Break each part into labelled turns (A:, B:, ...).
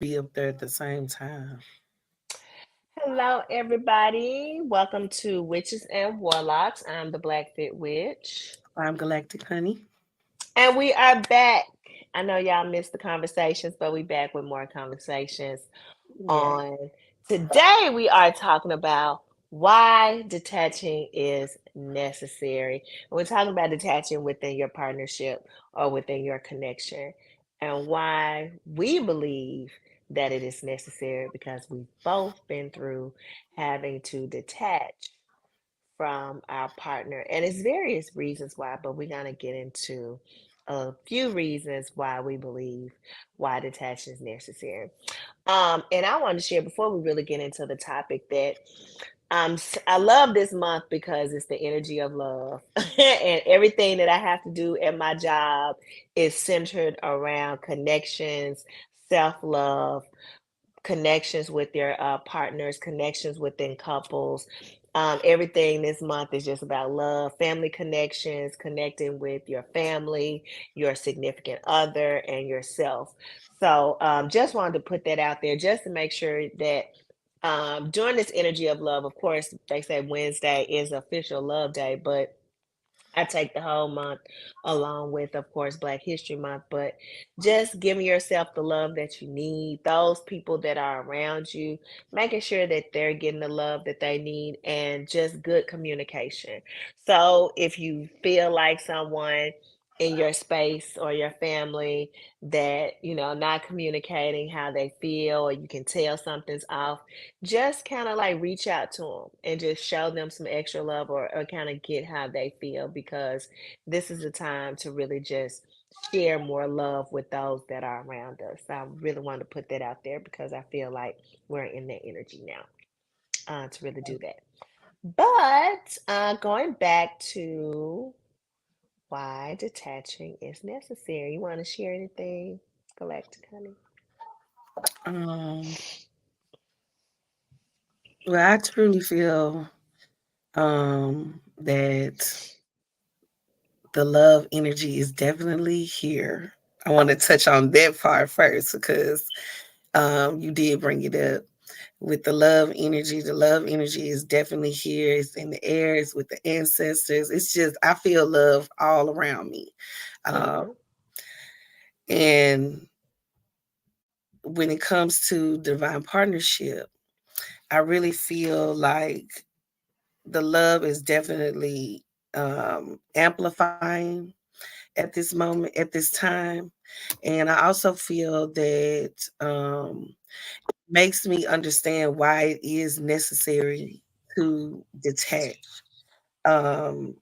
A: be up there at the same time.
B: Hello, everybody. Welcome to Witches and Warlocks. I'm the Black Fit Witch.
A: I'm Galactic Honey.
B: And we are back. I know y'all missed the conversations, but we back with more conversations
A: Yeah.
B: on today. We are talking about why detaching is necessary. We're talking about detaching within your partnership or within your connection, and why we believe that it is necessary because we've both been through having to detach from our partner. And it's various reasons why, but we're going to get into a few reasons why we believe why detaching is necessary. And I want to share before we really get into the topic that I love this month because it's the energy of love, and everything that I have to do at my job is centered around connections, self love, connections with your partners, connections within couples. Everything this month is just about love, family connections, connecting with your family, your significant other, and yourself. So, just wanted to put that out there just to make sure that during this energy of love, of course, they say Wednesday is official love day, but I take the whole month along with, of course, Black History Month, but just giving yourself the love that you need, those people that are around you, making sure that they're getting the love that they need, and just good communication. So if you feel like someone in your space or your family that, not communicating how they feel, or you can tell something's off, just kind of like reach out to them and just show them some extra love, or kind of get how they feel, because this is the time to really just share more love with those that are around us. I really want to put that out there because I feel like we're in that energy now to really do that. But going back to why detaching is necessary, you want to share anything, Galactic Honey?
A: Um, well, I truly feel that the love energy is definitely here. I want to touch on that part first because you did bring it up with the love energy. The love energy is definitely here. It's in the air. It's with the ancestors. It's just I feel love all around me. Um,
B: Mm-hmm.
A: and when it comes to divine partnership, I really feel like the love is definitely amplifying at this moment, at this time. And I also feel that makes me understand why it is necessary to detach. Um,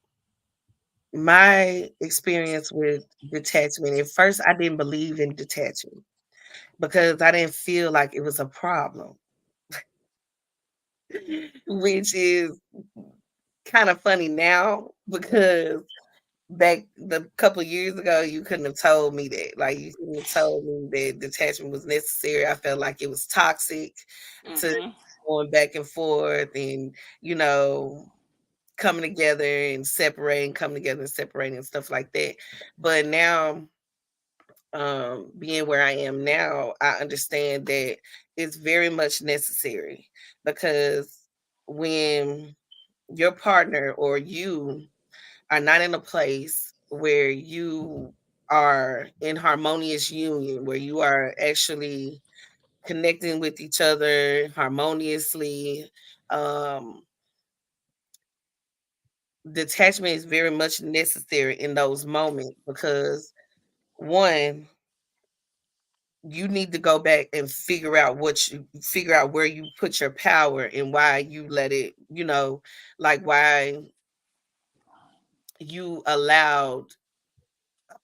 A: my experience with detachment, at first, I didn't believe in detaching because I didn't feel like it was a problem, which is kind of funny now because back the couple of years ago, you couldn't have told me that. Like you couldn't have told me that detachment was necessary. I felt like it was toxic to
C: Mm-mm.
A: going back and forth and, you know, coming together and separating, coming together and separating and stuff like that. But now, being where I am now, I understand that it's very much necessary because when your partner or you are not in a place where you are in harmonious union, where you are actually connecting with each other harmoniously. Um, Detachment is very much necessary in those moments because one, you need to go back and figure out where you put your power and why you let it, like why you allowed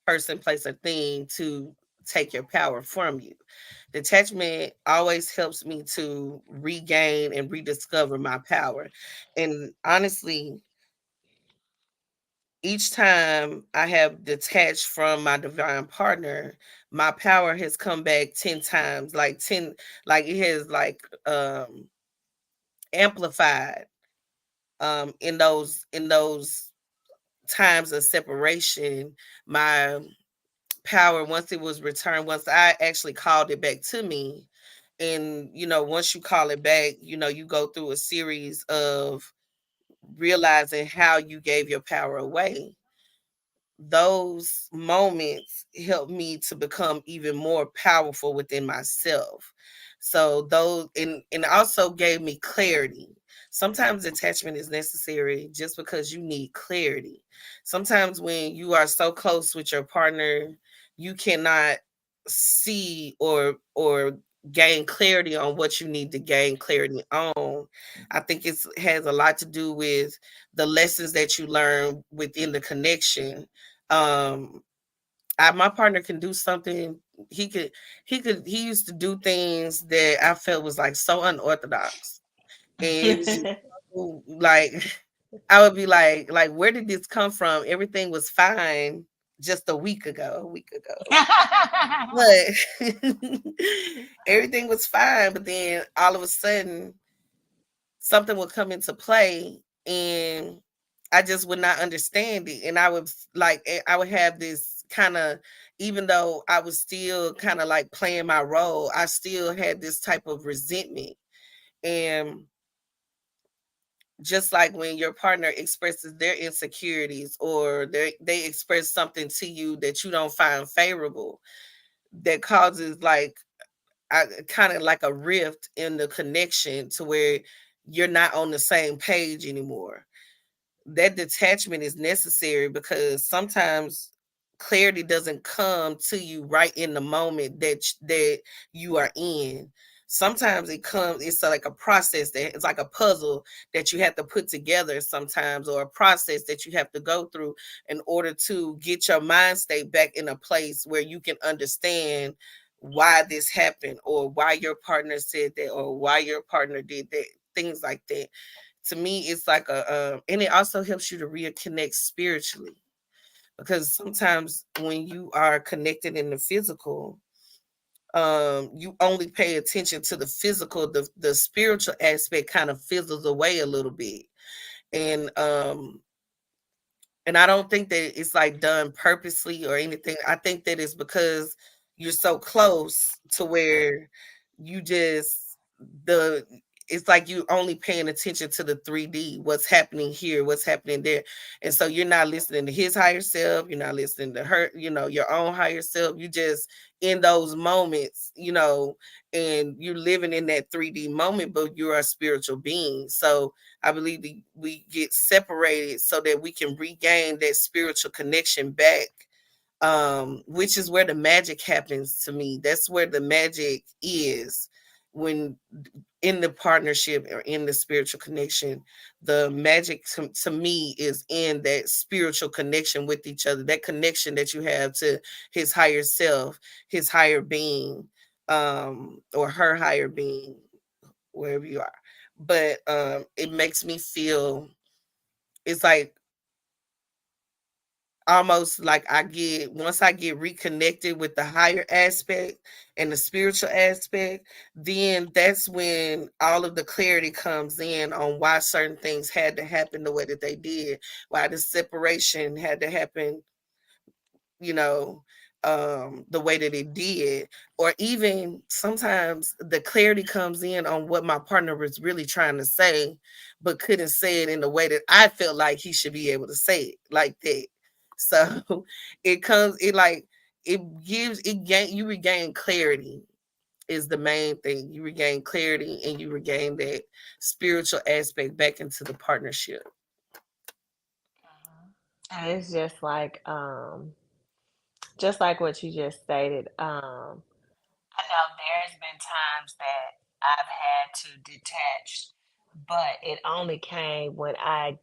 A: person, place, or thing to take your power from you. Detachment always helps me to regain and rediscover my power. And honestly, each time I have detached from my divine partner, my power has come back 10 times, like 10, like it has like amplified in those times of separation. My power, once it was returned, once I actually called it back to me, and once you call it back, you go through a series of realizing how you gave your power away. Those moments helped me to become even more powerful within myself. So those, and also gave me clarity. Sometimes attachment is necessary just because you need clarity. Sometimes when you are so close with your partner, you cannot see or gain clarity on what you need to gain clarity on. I think it has a lot to do with the lessons that you learn within the connection. um my partner can do something. He used to do things that I felt was like so unorthodox, and it was just so, like I would be like where did this come from? Everything was fine just a week ago, but everything was fine. But then all of a sudden something would come into play, and I just would not understand it. And I would I would have this kind of, even though I was still kind of like playing my role, I still had this type of resentment. And just like when your partner expresses their insecurities, or they express something to you that you don't find favorable, that causes like kind of like a rift in the connection to where you're not on the same page anymore. That detachment is necessary because sometimes clarity doesn't come to you right in the moment that you are in. Sometimes it's like a process, that it's like a puzzle that you have to put together sometimes, or a process that you have to go through in order to get your mind state back in a place where you can understand why this happened, or why your partner said that, or why your partner did that, things like that. To me it's like and it also helps you to reconnect spiritually, because sometimes when you are connected in the physical, you only pay attention to the physical. The spiritual aspect kind of fizzles away a little bit. And I don't think that it's like done purposely or anything. I think that it's because you're so close to where you just the it's like you only paying attention to the 3D, what's happening here, what's happening there. And so you're not listening to his higher self, you're not listening to her, your own higher self. You just in those moments, and you're living in that 3D moment, but you're a spiritual being. So I believe we get separated so that we can regain that spiritual connection back, which is where the magic happens to me. That's where the magic is when in the partnership or in the spiritual connection. The magic to me is in that spiritual connection with each other, that connection that you have to his higher self, his higher being, or her higher being, wherever you are. But it makes me feel, it's like almost like I get, once I get reconnected with the higher aspect and the spiritual aspect, then that's when all of the clarity comes in on why certain things had to happen the way that they did, why the separation had to happen, you know, the way that it did. Or even sometimes the clarity comes in on what my partner was really trying to say, but couldn't say it in the way that I felt like he should be able to say it like that. So it gives it gain you regain clarity is the main thing. You regain clarity and you regain that spiritual aspect back into the partnership.
B: And it's just like what you just stated. I know there's been times that I've had to detach, but it only came when I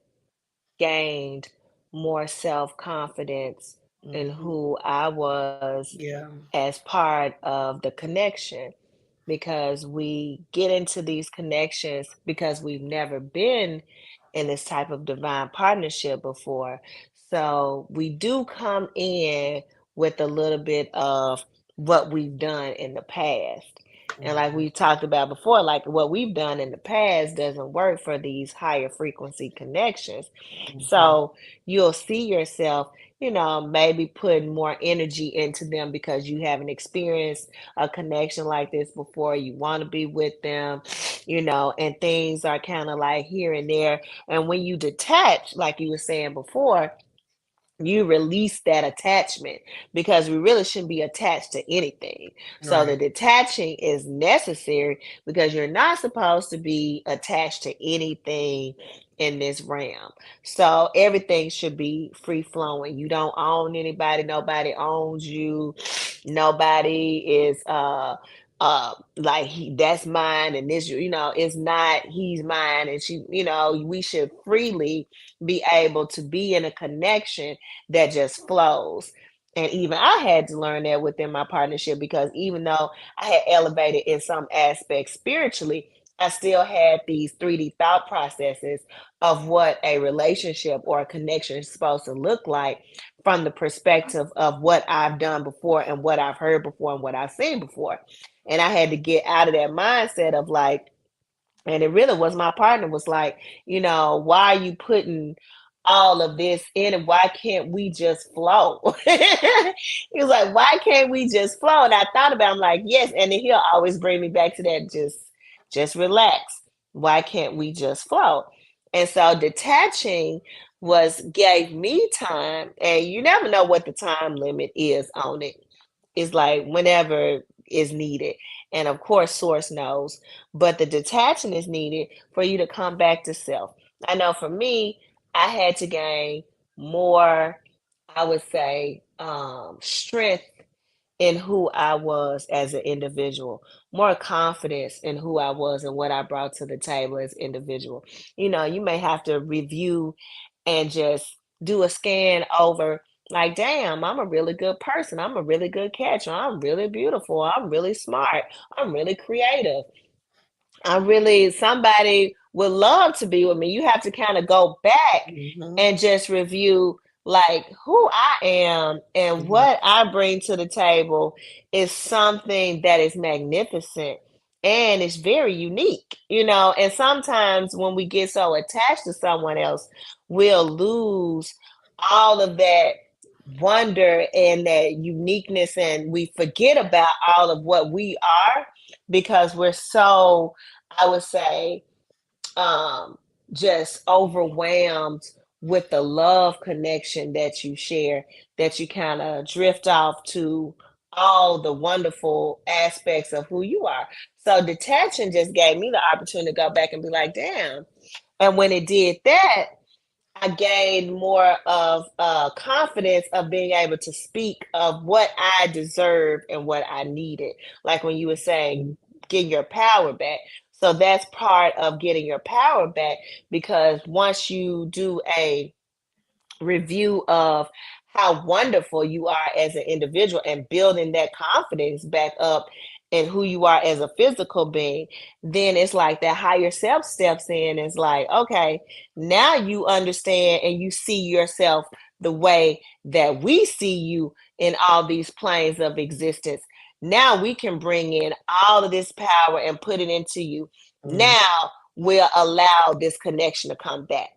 B: gained more self confidence in
A: Hmm.
B: who I was
A: Yeah.
B: as part of the connection, because we get into these connections because we've never been in this type of divine partnership before. So we do come in with a little bit of what we've done in the past. And like
A: Mhm.
B: we talked about before, like what we've done in the past doesn't work for these higher frequency connections.
A: Mhm.
B: So you'll see yourself maybe putting more energy into them because you haven't experienced a connection like this before. You want to be with them, and things are kind of like here and there. And when you detach, like you were saying before, you release that attachment because we really shouldn't be attached to anything. So the
A: Right.
B: detaching is necessary because you're not supposed to be attached to anything in this realm. So everything should be free flowing. You don't own anybody, nobody owns you. Nobody is like that's mine and this, it's not he's mine and she, we should freely be able to be in a connection that just flows. And even I had to learn that within my partnership because even though I had elevated in some aspects spiritually, I still had these 3D thought processes of what a relationship or a connection is supposed to look like from the perspective of what I've done before and what I've heard before and what I've seen before. And I had to get out of that mindset of like, and it really was my partner was like, why are you putting all of this in and why can't we just flow? He was like, why can't we just flow? And I thought about it, I'm like, yes. And then he'll always bring me back to that, just relax. Why can't we just flow? And so detaching gave me time, and you never know what the time limit is on it. It's like whenever is needed. And of course, source knows, but the detaching is needed for you to come back to self. I know for me, I had to gain more, I would say, strength in who I was as an individual, more confidence in who I was and what I brought to the table as individual. You may have to review and just do a scan over like, damn, I'm a really good person. I'm a really good catcher. I'm really beautiful. I'm really smart. I'm really creative. Somebody would love to be with me. You have to kind of go back
A: Hmm.
B: and just review like who I am and
A: Yeah.
B: what I bring to the table is something that is magnificent and it's very unique, and sometimes when we get so attached to someone else, we'll lose all of that wonder and that uniqueness and we forget about all of what we are because we're so, I would say, um, just overwhelmed with the love connection that you share, that you kind of drift off to all the wonderful aspects of who you are. So detaching just gave me the opportunity to go back and be like, damn. And when it did that, I gained more of confidence of being able to speak of what I deserve and what I needed. Like when you were saying, getting your power back. So that's part of getting your power back because once you do a review of how wonderful you are as an individual and building that confidence back up in who you are as a physical being, then it's like that higher self steps in. It's like, okay, now you understand and you see yourself the way that we see you in all these planes of existence. Now we can bring in all of this power and put it into you.
A: Mm.
B: Now we'll allow this connection to come back.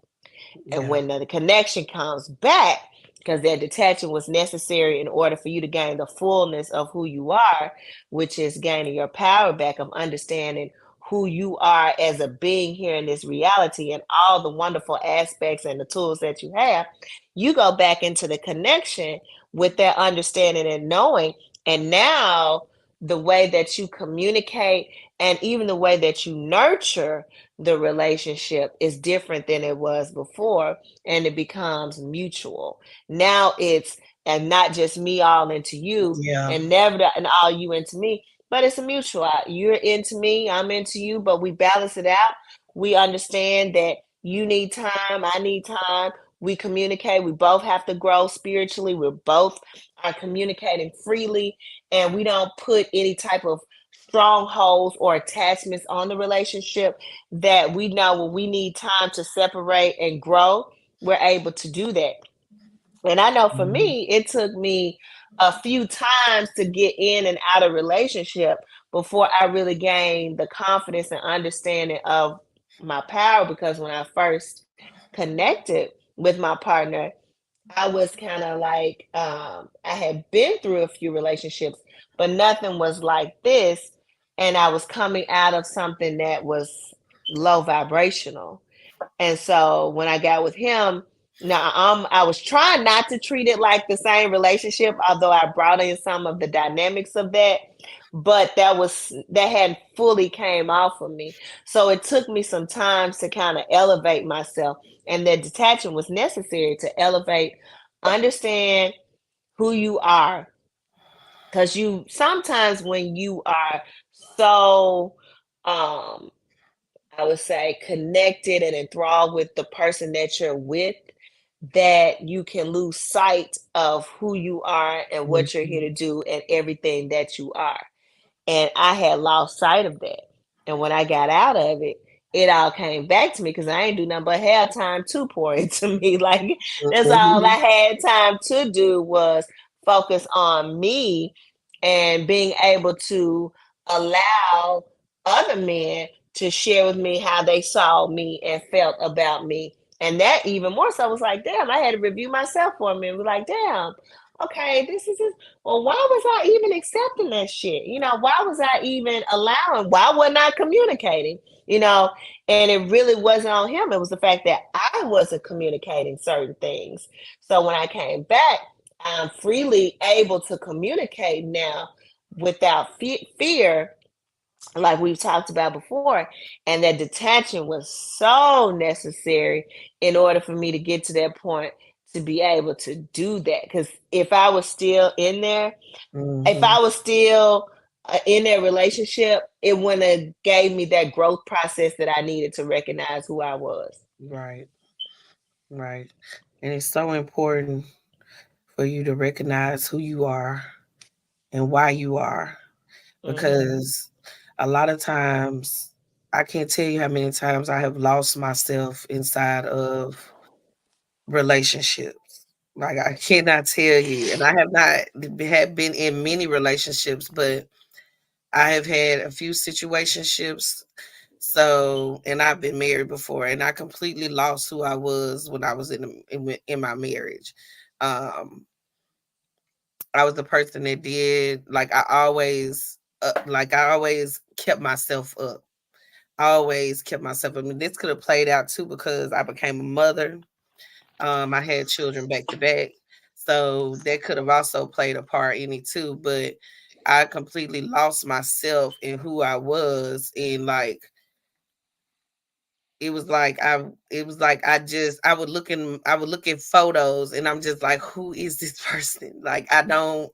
B: And
A: Yeah.
B: when the connection comes back, because that detaching was necessary in order for you to gain the fullness of who you are, which is gaining your power back of understanding who you are as a being here in this reality and all the wonderful aspects and the tools that you have, you go back into the connection with that understanding and knowing. And now the way that you communicate and even the way that you nurture the relationship is different than it was before and it becomes mutual. Now it's and not just me all into you
A: Yeah.
B: and never and all you into me, but it's a mutual. You're into me, I'm into you, but we balance it out. We understand that you need time, I need time. We communicate. We both have to grow spiritually. We both are communicating freely, and we don't put any type of strongholds or attachments on the relationship that we know when we need time to separate and grow, we're able to do that. And I know for
A: Mhm.
B: me, it took me a few times to get in and out of relationship before I really gained the confidence and understanding of my power. Because when I first connected with my partner, I was kind of like, I had been through a few relationships, but nothing was like this. And I was coming out of something that was low vibrational. And so when I got with him, now I was trying not to treat it like the same relationship, although I brought in some of the dynamics of that, but that hadn't fully came off of me. So it took me some time to kind of elevate myself, and that detachment was necessary to elevate, understand who you are, because you sometimes when you are so um I would say connected and enthralled with the person that you're with, that you can lose sight of who you are and what you're here
A: Mhm.
B: to do and everything that you are. And I had lost sight of that. And when I got out of it, it all came back to me because I ain't do nothing but have time to pour into me. Like that's all
A: Mhm.
B: I had time to do was focus on me and being able to allow other men to share with me how they saw me and felt about me. And that even more so was like, damn, I had to review myself for a minute. Was like, damn, okay, this is it. Well, why was I even accepting that shit? Why was I even allowing? Why wasn't I communicating? You know, and it really wasn't on him. It was the fact that I wasn't communicating certain things. So when I came back, I'm freely able to communicate now without fear, like we've talked about before. And that detaching was so necessary in order for me to get to that point to be able to do that. Because if I was still in there, if
A: Mhm.
B: I was still in that relationship, it wouldn't have gave me that growth process that I needed to recognize who I was.
A: Right, right. And it's so important for you to recognize who you are and why you are,
B: Mm-hmm.
A: because a lot of times I can't tell you how many times I have lost myself inside of relationships. Like I cannot tell you, and I have not had been in many relationships, but I have had a few situationships. So, and I've been married before, and I completely lost who I was when I was in my marriage. Um, I was the person that did like I always kept myself up. I always kept myself. I mean, this could have played out too because I became a mother. I had children back to back, so that could have also played a part in it too. But I completely lost myself in who I was, and like it was like I would look at photos, and I'm just like, who is this person? Like I don't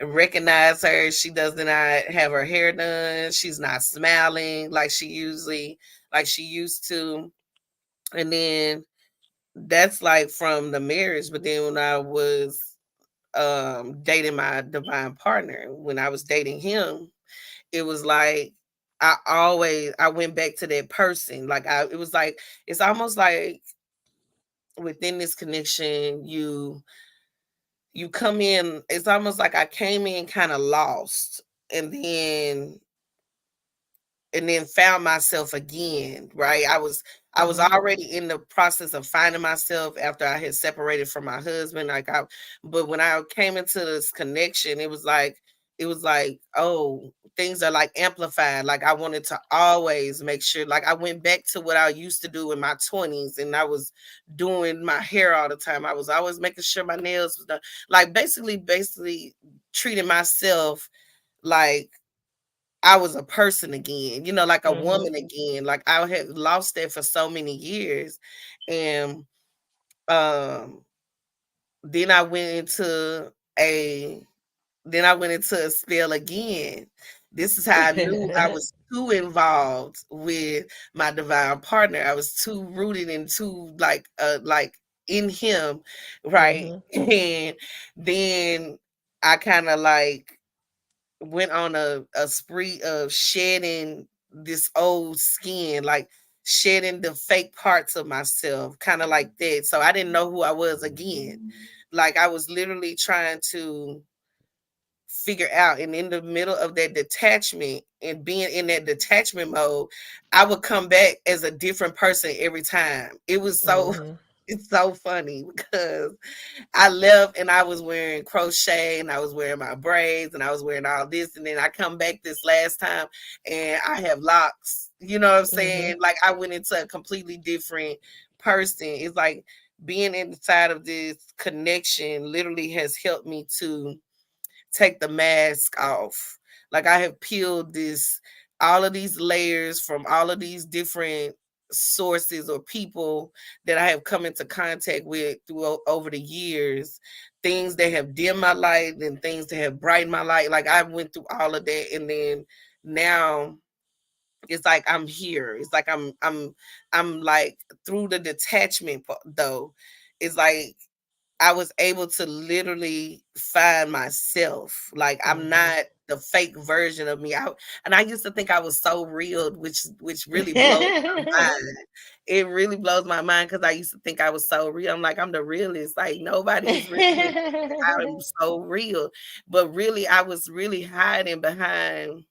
A: recognize her. She does not have her hair done. She's not smiling like she used to. And then that's like from the marriage. But then when I was dating my divine partner, when I was dating him, it was like I went back to that person. Like I it was like it's almost like within this connection you come in, it's almost like I came in kind of lost, and then found myself again, right? I was
B: Mm-hmm.
A: already in the process of finding myself after I had separated from my husband. But when I came into this connection, it was like, oh, things are like amplified. Like I wanted to always make sure, like I went back to what I used to do in my 20s, and I was doing my hair all the time. I was always making sure my nails was done. Like basically treating myself like I was a person again, like a
B: Mm-hmm.
A: woman again. Like I had lost that for so many years. And um then I went into a a spell again. This is how I knew I was too involved with my divine partner. I was too rooted and too like in him, right?
B: Mm-hmm.
A: And then I kind of like went on a spree of shedding this old skin, like shedding the fake parts of myself, kind of like that. So I didn't know who I was again. Like I was literally trying to figure out, and in the middle of that detachment and being in that detachment mode, I would come back as a different person every time. It was so
B: Mm-hmm.
A: It's so funny because I left and I was wearing crochet and I was wearing my braids and I was wearing all this. And then I come back this last time and I have locks. You know what I'm
B: Mhm.
A: saying? Like I went into a completely different person. It's like being inside of this connection literally has helped me to take the mask off. Like I have peeled this all of these layers from all of these different sources or people that I have come into contact with through over the years, things that have dimmed my light and things that have brightened my light. Like I went through all of that and then now it's like I'm here. It's like I'm like through the detachment though. It's like I was able to literally find myself. Like I'm
B: Mhm.
A: not the fake version of me. And I used to think I was so real, which really blows my mind. It really blows my mind because I used to think I was so real. I'm like, I'm the realest. Like nobody is really than me. I'm so real. But really, I was really hiding behind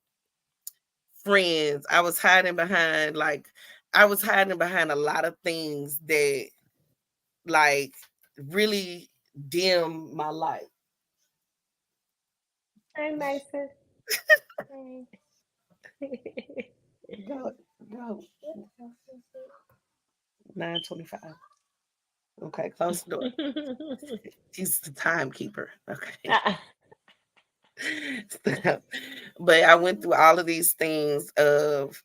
A: friends. I was hiding behind a lot of things that like really dim my light.
B: Hey, Mason. Hey.
A: Go, go. 9:25. Okay, close the door. He's the timekeeper. Okay.
B: Uh-uh.
A: But I went through all of these things of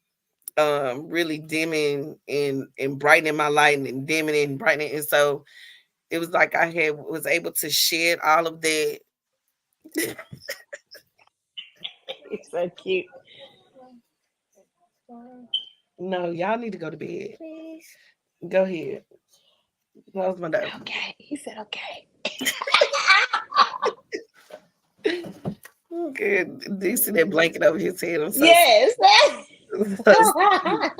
A: really dimming and brightening my light and dimming and brightening. And so it was like I had was able to shed all of that.
B: He's so cute.
A: No, y'all need to go to bed. Go ahead. Close my door.
B: Okay. He said okay.
A: Okay. Do you see that blanket over his head? I'm so sick.
B: Yes.
A: So sick of you.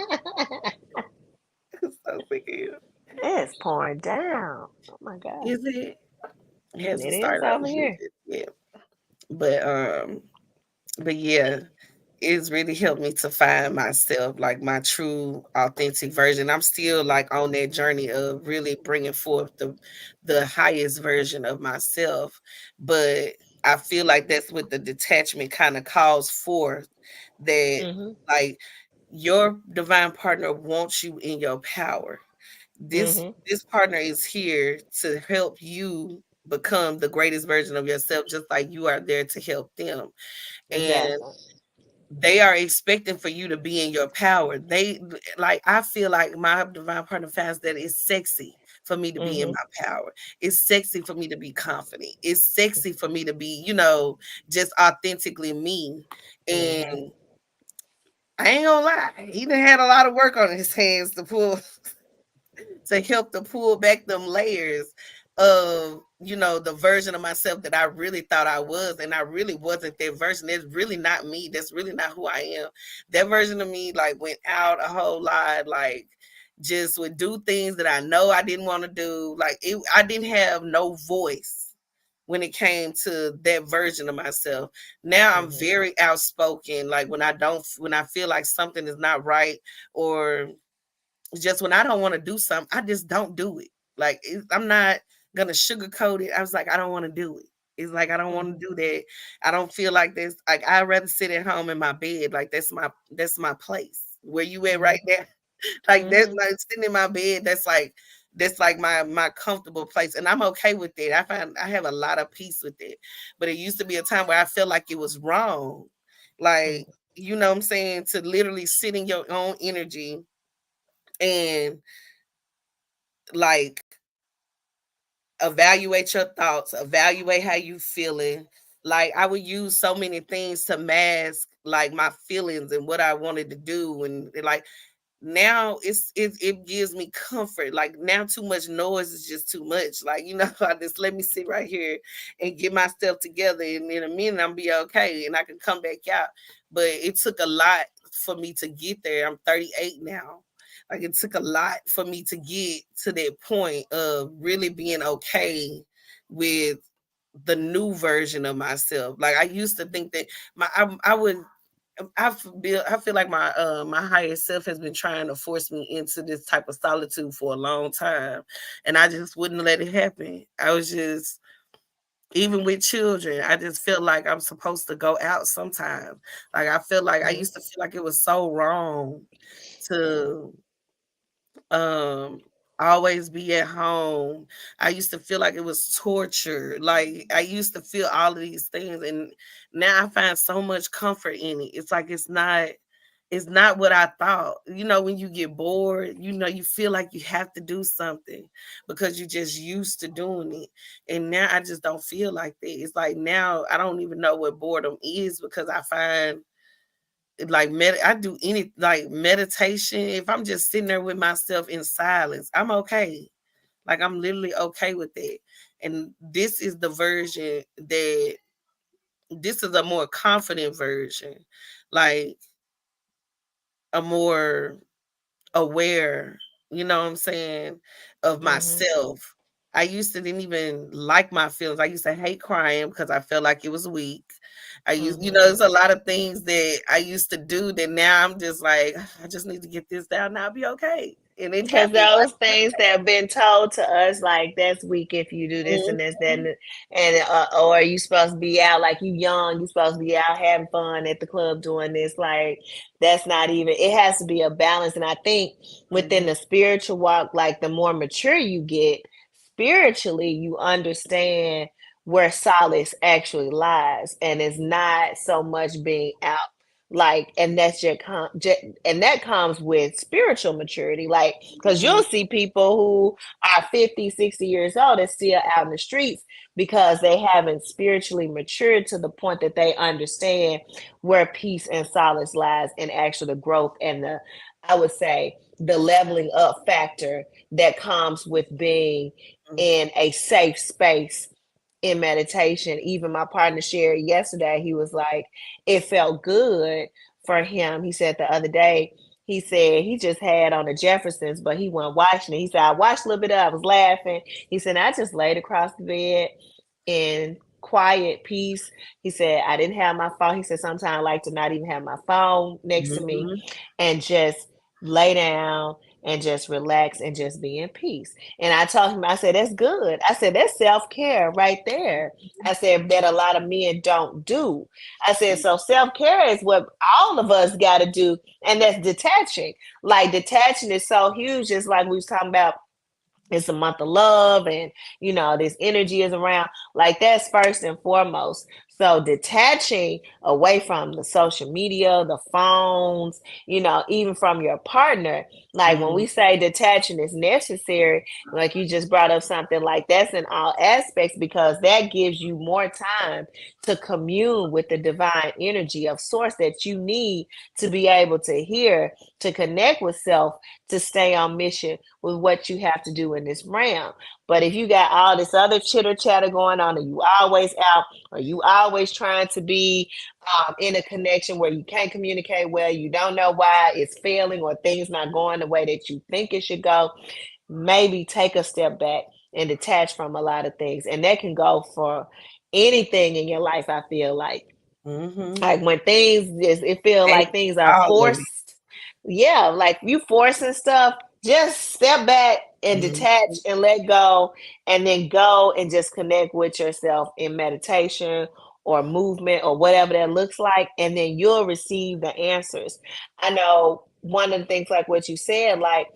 A: So sick of you.
B: It's pouring down. Oh my God.
A: Is it? It hasn't
B: It is
A: started over
B: over
A: here
B: here.
A: yet. But but yeah, it's really helped me to find myself, like my true authentic version. I'm still like on that journey of really bringing forth the highest version of myself, but I feel like that's what the detachment kind of calls forth, that
B: Mhm.
A: like your divine partner wants you in your power.
B: Mhm.
A: This partner is here to help you become the greatest version of yourself, just like you are there to help them. And
B: Exactly.
A: they are expecting for you to be in your power. They like I feel like my divine partner finds that it's sexy for me to be in
B: Mhm.
A: my power. It's sexy for me to be confident. It's sexy for me to be, you know, just authentically me.
B: Mhm.
A: And I ain't gonna lie, he done had a lot of work on his hands to help to pull back them layers of, you know, the version of myself that I really thought I was, and I really wasn't that version. That's really not me. That's really not who I am. That version of me like went out a whole lot, like just would do things that I know I didn't want to do. I didn't have no voice when it came to that version of myself. Now I'm
B: Mhm.
A: very outspoken. Like when I feel like something is not right, or just when I don't want to do something, I just don't do it. I'm not gonna sugarcoat it. I was like, I don't want to do it. It's like I don't want
B: Mhm.
A: to do that. I don't feel like this. Like I'd rather sit at home in my bed. Like that's my place. Where you at right
B: Mhm.
A: now? Like that's
B: Mhm.
A: like sitting in my bed. That's like my comfortable place, and I'm okay with it. I find I have a lot of peace with it. But it used to be a time where I felt like it was wrong. Like
B: Mhm.
A: you know what I'm saying, to literally sit in your own energy and like evaluate your thoughts, evaluate how you feeling. Like I would use so many things to mask like my feelings and what I wanted to do, and like now it gives me comfort. Like now too much noise is just too much. Like, you know, I just let me sit right here and get myself together, and in a minute I'm be okay and I can come back out. But it took a lot for me to get there. I'm 38 now. Like it took a lot for me to get to that point of really being okay with the new version of myself. Like I used to think that I would I feel like my higher self has been trying to force me into this type of solitude for a long time, and I just wouldn't let it happen. I was just even with children, I just feel like I'm supposed to go out sometime. Like I feel like I
B: Mhm.
A: used to feel like it was so wrong to um always be at home. I used to feel like it was torture. Like I used to feel all of these things, and now I find so much comfort in it. It's like it's not what I thought. When you get bored, you feel like you have to do something because you're just used to doing it. And now I just don't feel like that. It's like now I don't even know what boredom is because I find like I do any like meditation. If I'm just sitting there with myself in silence, I'm okay. Like I'm literally okay with that. And this is a more confident version, like a more aware, you know what I'm saying, of
B: Mhm.
A: myself. I used to didn't even like my feelings. I used to hate crying because I felt like it was weak.
B: Mhm.
A: There's a lot of things that I used to do that now I'm just like, I just need to get this down. Now I'll be okay. And it
B: Because
A: happens.
B: those things that have been told to us, like that's weak if you do this and this, that,
A: Mhm,
B: or you supposed to be out like you young, you supposed to be out having fun at the club doing this. Like that's not even. It has to be a balance, and I think within
A: mhm,
B: the spiritual walk, like the more mature you get spiritually, you understand where solace actually lies, and it's not so much being out like, and that's and that comes with spiritual maturity, like because
A: mhm,
B: you'll see people who are 50, 60 years old and still out in the streets because they haven't spiritually matured to the point that they understand where peace and solace lies in actual the growth and the, I would say, the leveling up factor that comes with being
A: mhm,
B: in a safe space in meditation. Even my partner shared yesterday, he was like, it felt good for him. He said the other day, he said he just had on the Jeffersons, but he wasn't watching it. He said, I watched a little bit of it, I was laughing. He said, I just laid across the bed in quiet peace. He said, I didn't have my phone. He said, sometimes I like to not even have my phone next to me
A: mhm,
B: and just lay down and just relax and just be in peace. And I told him, I said, that's good. I said, that's self care right there. I said, that a lot of men don't do. I said, so self care is what all of us got to do. And that's detaching. Like detaching is so huge, just like we was talking about, it's a month of love and this energy is around, like that's first and foremost. So detaching away from the social media, the phones, even from your partner, like when
A: mhm,
B: we say detaching is necessary, like you just brought up something like that's in all aspects, because that gives you more time to commune with the divine energy of source that you need to be able to hear, to connect with self, to stay on mission with what you have to do in this realm. But if you got all this other chitter chatter going on, and you always out, or you always trying to be in a connection where you can't communicate well, you don't know why it's failing or things not going the way that you think it should go, maybe take a step back and detach from a lot of things. And that can go for anything in your life, I feel
A: mhm.
B: like when things just, it feel
A: And
B: like things are
A: all of it.
B: forced. Yeah, like you forcing stuff, just step back and detach
A: Mhm,
B: and let go, and then go and just connect with yourself in meditation or movement or whatever that looks like, and then you'll receive the answers. I know one of the things, like what you said, like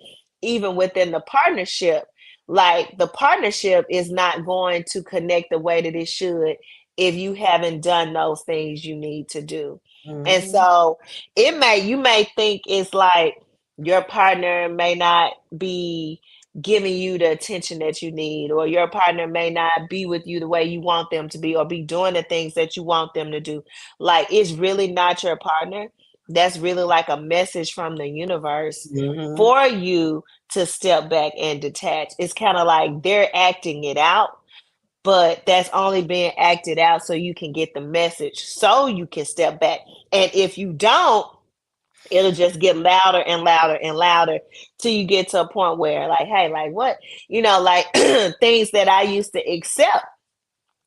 B: even within the partnership, like the partnership is not going to connect the way that it should if you haven't done those things you need to do. And
A: mhm,
B: so you may think it's like your partner may not be giving you the attention that you need, or your partner may not be with you the way you want them to be, or be doing the things that you want them to do. Like it's really not your partner. That's really like a message from the universe
A: mhm,
B: for you to step back and detach. It's kind of like they're acting it out, but that's only being acted out so you can get the message, so you can step back. And if you don't, it'll just get louder and louder and louder till you get to a point where, like, hey, like what, like things that I used to accept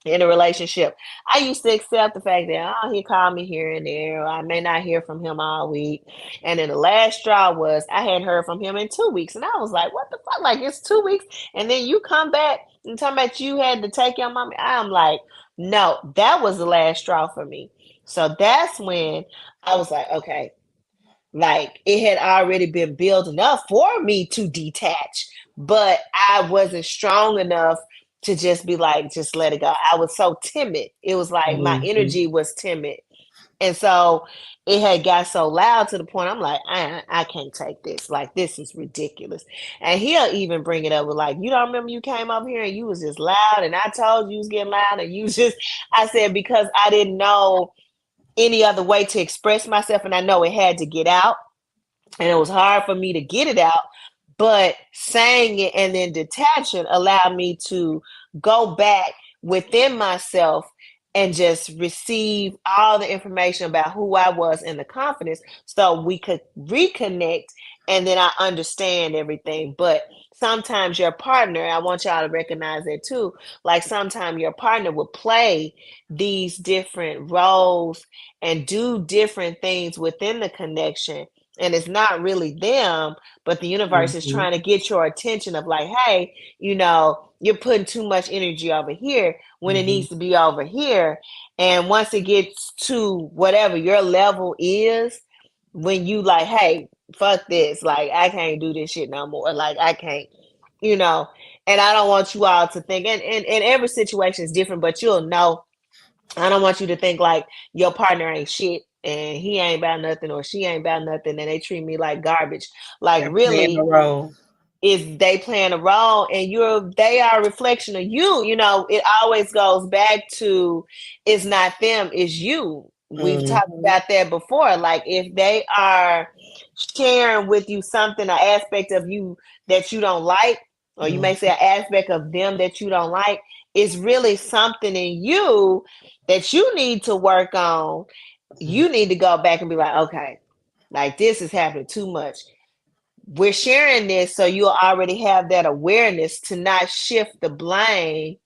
B: in a relationship. I used to accept the fact that, oh, he called me here and there, or I may not hear from him all week. And then the last straw was I hadn't heard from him in 2 weeks. And I was like, what the fuck? Like, it's 2 weeks. And then you come back and talking about you had to take your mommy. I'm like, no, that was the last straw for me. So that's when I was like, okay, like it had already been building up for me to detach, but I wasn't strong enough to just be like, just let it go. I was so timid. It was like my
A: Mhm.
B: energy was timid. And so it had got so loud to the point I'm like, I can't take this. Like, this is ridiculous. And he'll even bring it up with, like, you don't remember you came over here and you was just loud and I told you was getting loud and you just, I said, because I didn't know any other way to express myself and I know it had to get out and it was hard for me to get it out, but saying it and then detaching allowed me to go back within myself and just receive all the information about who I was and the confidence so we could reconnect and then I understand everything. But sometimes your partner, I want y'all to recognize that too, like sometimes your partner will play these different roles and do different things within the connection, and it's not really them, but the universe is
A: Mhm.
B: trying to get your attention of like, hey, you're putting too much energy over here when it
A: Mhm.
B: needs to be over here. And once it gets to whatever your level is, when you like, hey, fuck this, like I can't do this shit no more, like I can't, you know and I don't want you all to think, and every situation is different, but you'll know. I don't want you to think like your partner ain't shit and he ain't about nothing or she ain't about nothing and they treat me like garbage. Like,
A: They're playing a
B: really,
A: role.
B: is they playing a role and they are a reflection of you. It always goes back to, it's not them, it's you. We've talked
A: Mhm.
B: about that before. Like, if they are sharing with you something, an aspect of you that you don't like, or you may
A: Mhm.
B: say an aspect of them that you don't like, it's really something in you that you need to work on. You need to go back and be like, okay, like this is happening too much. We're sharing this so you'll already have that awareness to not shift the blame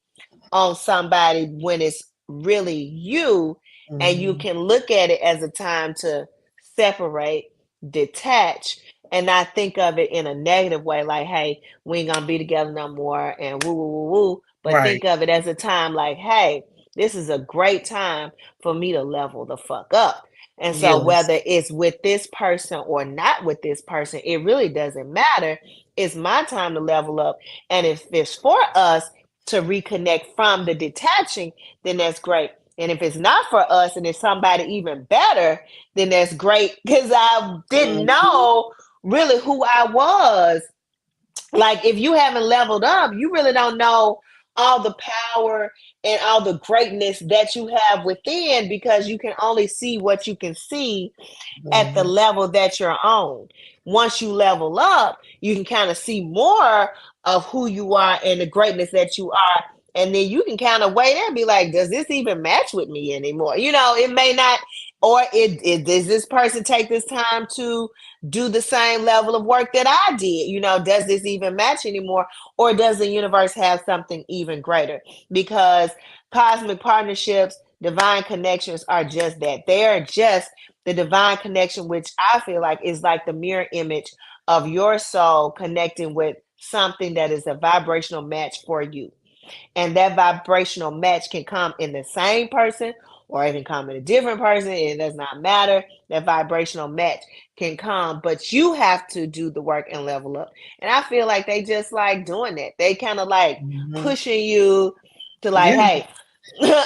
B: on somebody when it's really you, and you
A: Mhm.
B: can look at it as a time to separate, detach, and not think of it in a negative way like, hey, we ain't gonna be together no more and woo woo woo woo, but
A: Right.
B: think of it as a time like, hey, this is a great time for me to level the fuck up. And so
A: Yes.
B: whether it's with this person or not with this person, it really doesn't matter. It's my time to level up, and if it's for us to reconnect from the detaching, then that's great. And if it's not for us and it's somebody even better, then that's great, because I didn't
A: Mhm.
B: know really who I was. Like, if you haven't leveled up, you really don't know all the power and all the greatness that you have within, because you can only see what you can see at the
A: Mhm.
B: level that you're on. Once you level up, you can kind of see more of who you are and the greatness that you are. And then you can kind of wait and be like, does this even match with me anymore? It may not, or does this person take this time to do the same level of work that I did? Does this even match anymore? Or does the universe have something even greater? Because cosmic partnerships, divine connections are just that. They are just the divine connection, which I feel like is like the mirror image of your soul connecting with something that is a vibrational match for you. And that vibrational match can come in the same person or it can come in a different person. It does not matter. That vibrational match can come, but you have to do the work and level up. And I feel like they just like doing that. They kind of like
A: Mhm.
B: pushing you to like,
A: Yeah.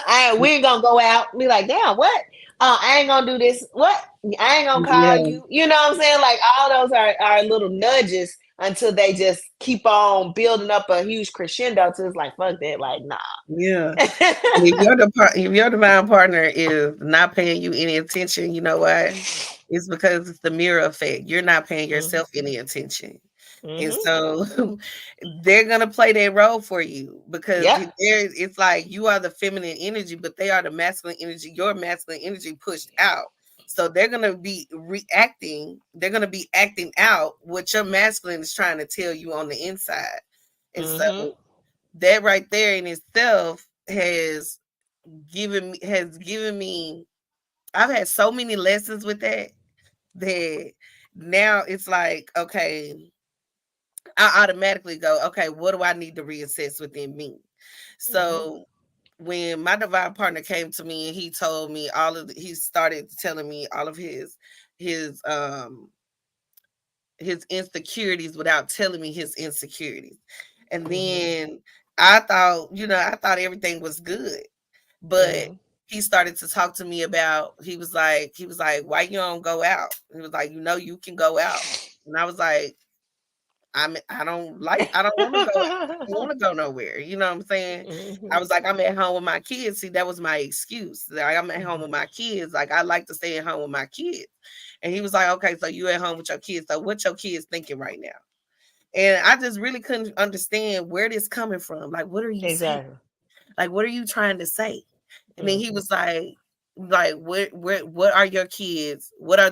B: hey, we ain't gonna go out. Be like, damn, what? I ain't gonna do this. What? I ain't gonna call
A: Yeah.
B: you. You know what I'm saying? Like, all those are little nudges until they just keep on building up a huge crescendo to it's like, fuck that, like, nah.
A: Yeah. And if your divine partner is not paying you any attention, you know why? It's because it's the mirror effect. You're not paying
B: Hmm.
A: yourself any attention. And
B: Hmm.
A: so they're gonna play that role for you because
B: Yep.
A: it's like you are the feminine energy, but they are the masculine energy, your masculine energy pushed out. So they're gonna be reacting, they're gonna be acting out what your masculine is trying to tell you on the inside. And so
B: Hmm.
A: that right there in itself has given me. I've had so many lessons with that now it's like, okay, I automatically go, okay, what do I need to reassess within me?
B: Mhm.
A: So when my divine partner came to me and he told me he started telling me all of his his insecurities without telling me his insecurities. And
B: Mhm.
A: then I thought everything was good. But
B: Mhm.
A: he started to talk to me about he was like, why you don't go out? He was like, you can go out. And I was like, I don't want to go out. I don't want to go nowhere. You know what I'm saying? I
B: Mhm.
A: was like, I'm at home with my kids. See, that was my excuse. Like, I'm at home
B: Mhm.
A: with my kids. Like, I like to stay at home with my kids. And he was like, okay, so you at home with your kids. So what your kids thinking right now? And I just really couldn't understand where this coming from. Like, what are you saying?
B: Exactly.
A: Like, what are you trying to say? And then he
B: Mhm.
A: was like, what are your kids? What are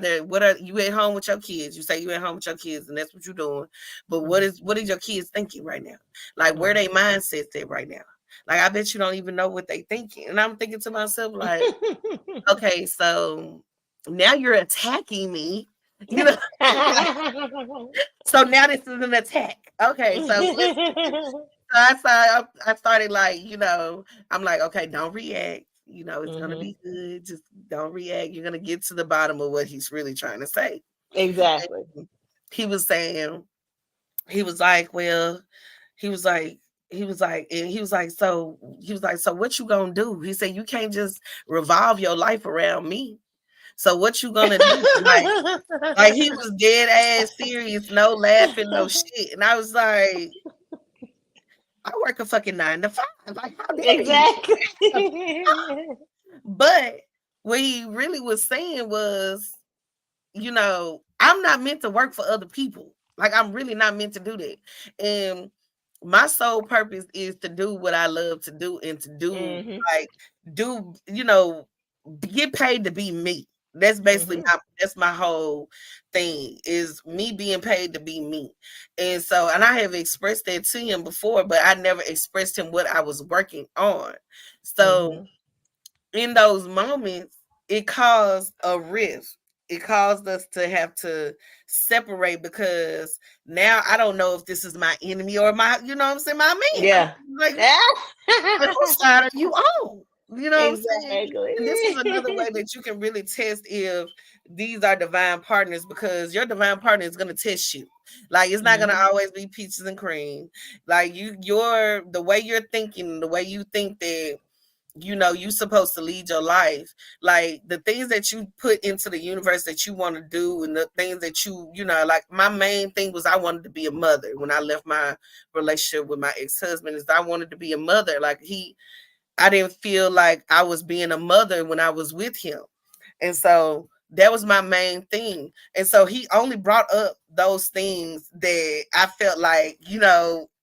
A: you at home with your kids? You say you at home with your kids, and that's what you're doing. But
B: Mhm.
A: what is your kids thinking right now? Like, where
B: Mhm.
A: they mindsets at right now? Like, I bet you don't even know what they thinking. And I'm thinking to myself, like, okay, so now you're attacking me. You know, so now this is an attack. Okay, so I started like, I'm like, okay, don't react. It's gonna
B: Mhm.
A: be good. Just don't react. You're gonna get to the bottom of what he's really trying to say.
B: Exactly.
A: And he was saying, he was like, well, he was like, and he was like, so what you gonna do? He said, you can't just revolve your life around me. So what you gonna do? Like he was dead ass serious, no laughing, no shit. And I was like, I work a fucking 9 to 5. Like, how dare you?
B: Exactly.
A: But what he really was saying was, I'm not meant to work for other people. Like, I'm really not meant to do that. And my sole purpose is to do what I love to do and to
B: Mhm.
A: like, do, get paid to be me.
B: Mhm.
A: That's my whole thing is me being paid to be me. And so, and I have expressed that to him before, but I never expressed him what I was working on. So
B: Mhm.
A: in those moments, it caused a rift. It caused us to have to separate because now I don't know if this is my enemy or my, what I'm saying, my man.
B: Yeah.
A: Like, like whose side are you on? You know what I'm saying?
B: Exactly.
A: And this is another way that you can really test if these are divine partners because your divine partner is gonna test you. Like it's not gonna
B: Mhm.
A: always be peaches and cream. Like the way you're thinking, the way you think that you supposed to lead your life, like the things that you put into the universe that you want to do and the things that like my main thing was I wanted to be a mother when I left my relationship with my ex-husband is I wanted to be a mother. I didn't feel like I was being a mother when I was with him. And so that was my main thing. And so he only brought up those things that I felt like,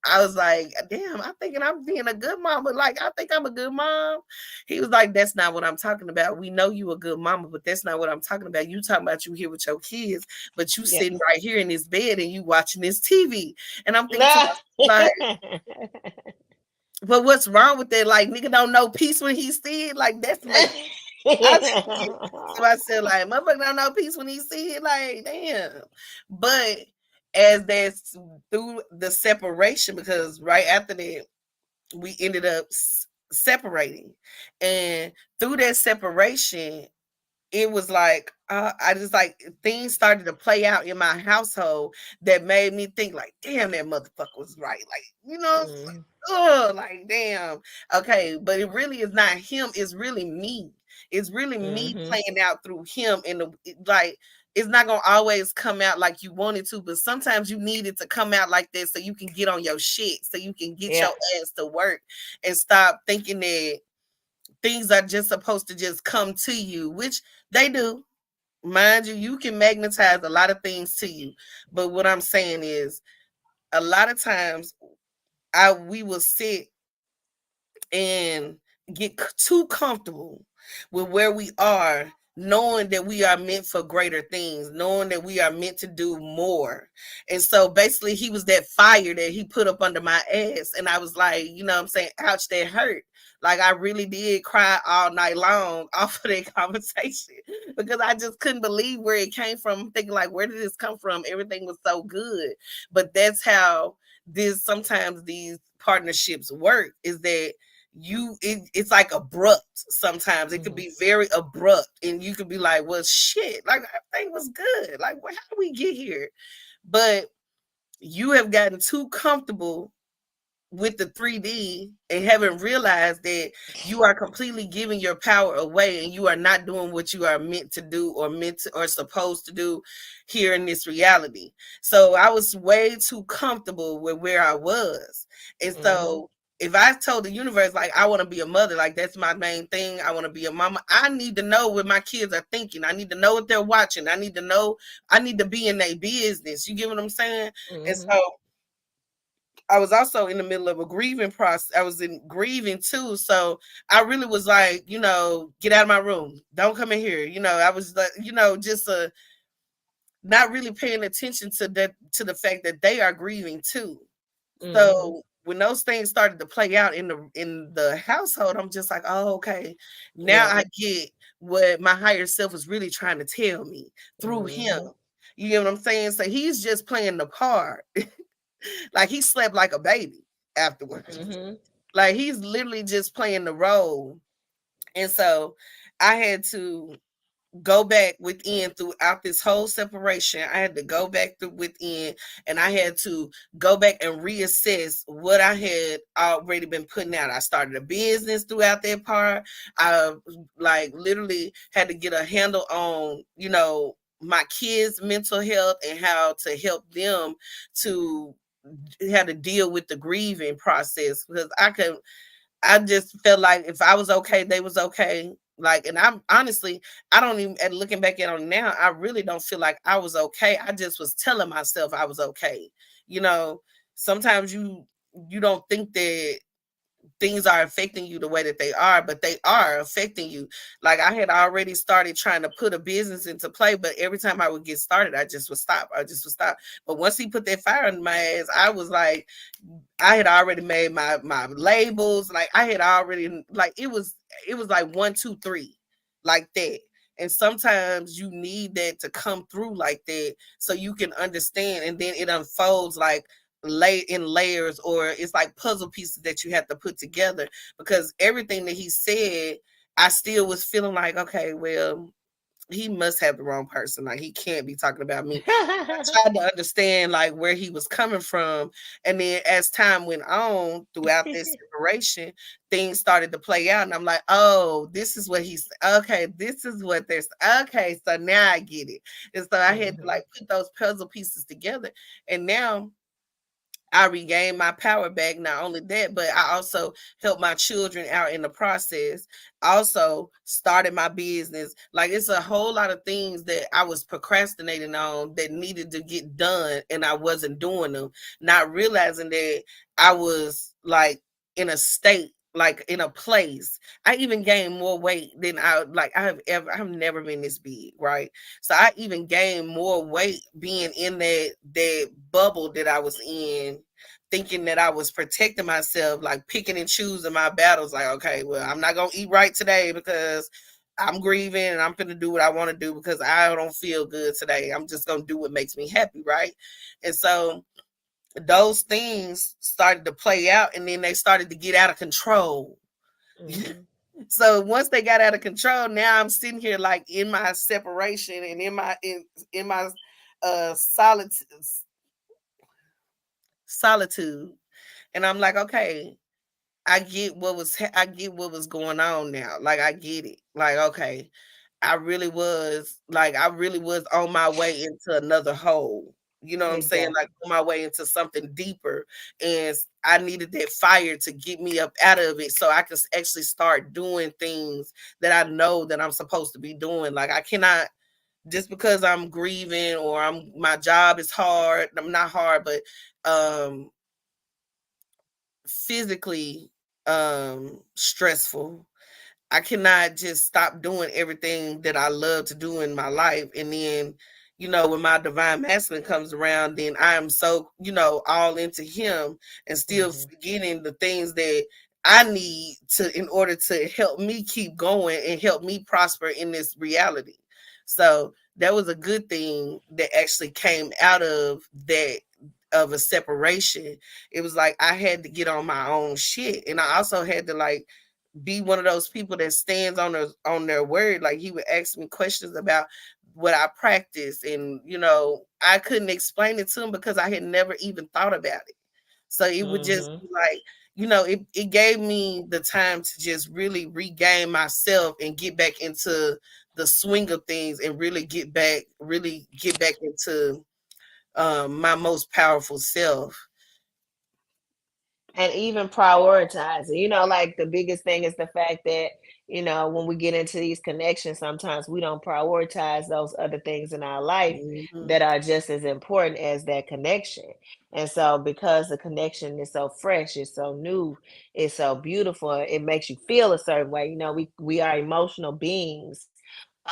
A: I was like, damn, I'm thinking I'm being a good mama. Like, I think I'm a good mom. He was like, that's not what I'm talking about. We know you a good mama, but that's not what I'm talking about. You talking about you here with your kids, but you
B: Yeah.
A: sitting right here in this bed and you watching this TV. And I'm thinking to
B: Nah.
A: myself, like, but what's wrong with that? Like, nigga don't know peace when he see it. Like, that's what I to myself, like, motherfucker don't know peace when he see it. Like, damn. But as that's through the separation, because right after that, we ended up separating. And through that separation, it was like I just like things started to play out in my household that made me think like, damn, that motherfucker was right. Like, it's like,
B: Mhm.
A: oh, like damn. Okay, but it really is not him. It's really me. It's really me
B: Mhm.
A: playing out through him, and like it's not gonna always come out like you wanted to, but sometimes you need it to come out like that so you can get on your shit, so you can get
B: Yeah.
A: your ass to work and stop thinking that things are just supposed to just come to you, which they do. Mind you, you can magnetize a lot of things to you. But what I'm saying is a lot of times we will sit and get too comfortable with where we are, knowing that we are meant for greater things, knowing that we are meant to do more. And so basically he was that fire that he put up under my ass. And I was like, you know what I'm saying? Ouch, that hurt. Like I really did cry all night long off of that conversation because I just couldn't believe where it came from. I'm thinking like, where did this come from? Everything was so good. But that's how this sometimes these partnerships work, is that it's like abrupt. Sometimes it could
B: Mhm.
A: be very abrupt and you could be like, well shit, like everything was good, like how did we get here? But you have gotten too comfortable with the 3D and haven't realized that you are completely giving your power away and you are not doing what you are meant to do or meant to or supposed to do here in this reality. So I was way too comfortable with where I was. And
B: Mhm.
A: so if I told the universe, like, I want to be a mother, like, that's my main thing, I want to be a mama, I need to know what my kids are thinking. I need to know what they're watching. I need to know, I need to be in their business. You get what I'm saying? And
B: Mhm.
A: so I was also in the middle of a grieving process. I was in grieving too. So I really was like, get out of my room. Don't come in here. I was like, just not really paying attention to that, to the fact that they are grieving too.
B: Mhm.
A: So when those things started to play out in the household, I'm just like, oh, okay. Now
B: Yep.
A: I get what my higher self was really trying to tell me through him.
B: Mhm.
A: You get what I'm saying? So he's just playing the part. Like he slept like a baby afterwards.
B: Mhm.
A: Like he's literally just playing the role. And so I had to go back within throughout this whole separation. I had to go back through within and I had to go back and reassess what I had already been putting out. I started a business throughout that part. I like literally had to get a handle on, my kids' mental health and how to help them to how to deal with the grieving process because I just felt like if I was okay, they was okay. Like, and I'm honestly, I don't even, and looking back at it now, I really don't feel like I was okay. I just was telling myself I was okay. You know, sometimes you don't think that things are affecting you the way that they are, but they are affecting you. Like I had already started trying to put a business into play, but every time I would get started, I just would stop. I just would stop. But once he put that fire in my ass, I was like, I had already made my labels. Like I had already like it was like 1, 2, 3, like that. And sometimes you need that to come through like that so you can understand, and then it unfolds like lay in layers, or it's like puzzle pieces that you have to put together. Because everything that he said, I still was feeling like, okay, well, he must have the wrong person. Like he can't be talking about me. I tried to understand like where he was coming from. And then as time went on throughout this separation, things started to play out. And I'm like, oh, this is what he's okay. This is what there's okay. So now I get it. And so I had to
B: Mhm.
A: like put those puzzle pieces together. And now I regained my power back. Not only that, but I also helped my children out in the process. Also started my business. Like it's a whole lot of things that I was procrastinating on that needed to get done, and I wasn't doing them. Not realizing that I was like in a state, like in a place. I even gained more weight than I've never been this big, right? So I even gained more weight being in that bubble that I was in, thinking that I was protecting myself, like picking and choosing my battles. Like, okay, well, I'm not gonna eat right today because I'm grieving and I'm gonna do what I want to do because I don't feel good today. I'm just gonna do what makes me happy, right? And so those things started to play out, and then they started to get out of control.
B: Mhm.
A: So once they got out of control, now I'm sitting here like in my separation and in my solid solitude, and I'm like, okay, I get what was going on now. Like I get it. Like okay, I really was on my way into another hole. You know what I'm saying? Like
B: Exactly.
A: on my way into something deeper. And I needed that fire to get me up out of it so I could actually start doing things that I know that I'm supposed to be doing. Like I cannot, just because I'm grieving or my job is hard. I'm not hard, but um physically stressful. I cannot just stop doing everything that I love to do in my life. And then, when my divine masculine comes around, then I am so, all into him and still
B: Mm-hmm.
A: forgetting the things that I need to in order to help me keep going and help me prosper in this reality. So that was a good thing that actually came out of that, of a separation. It was like I had to get on my own shit. And I also had to like be one of those people that stands on their word. Like he would ask me questions about what I practice, and I couldn't explain it to him because I had never even thought about it. So it would just
B: Mm-hmm.
A: be like, it gave me the time to just really regain myself and get back into the swing of things and really get back into my most powerful self.
B: And even prioritizing, like the biggest thing is the fact that, when we get into these connections, sometimes we don't prioritize those other things in our life
A: Hmm.
B: that are just as important as that connection. And so, because the connection is so fresh, it's so new, it's so beautiful, it makes you feel a certain way. We are emotional beings.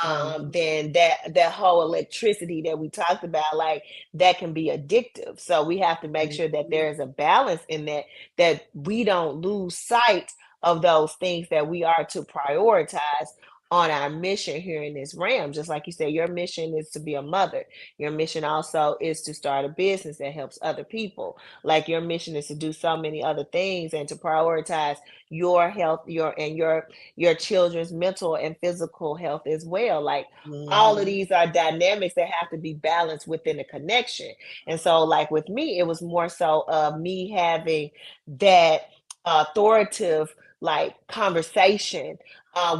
A: Hmm.
B: Then that whole electricity that we talked about, like that can be addictive. So we have to make sure that there is a balance in that, that we don't lose sight of those things that we are to prioritize on our mission here in this realm. Just like you said, your mission is to be a mother. Your mission also is to start a business that helps other people. Like your mission is to do so many other things and to prioritize your health, your children's mental and physical health as well. Like all of
A: Hmm.
B: these are dynamics that have to be balanced within a connection. And so, like with me, it was more so of me having that authoritative like conversation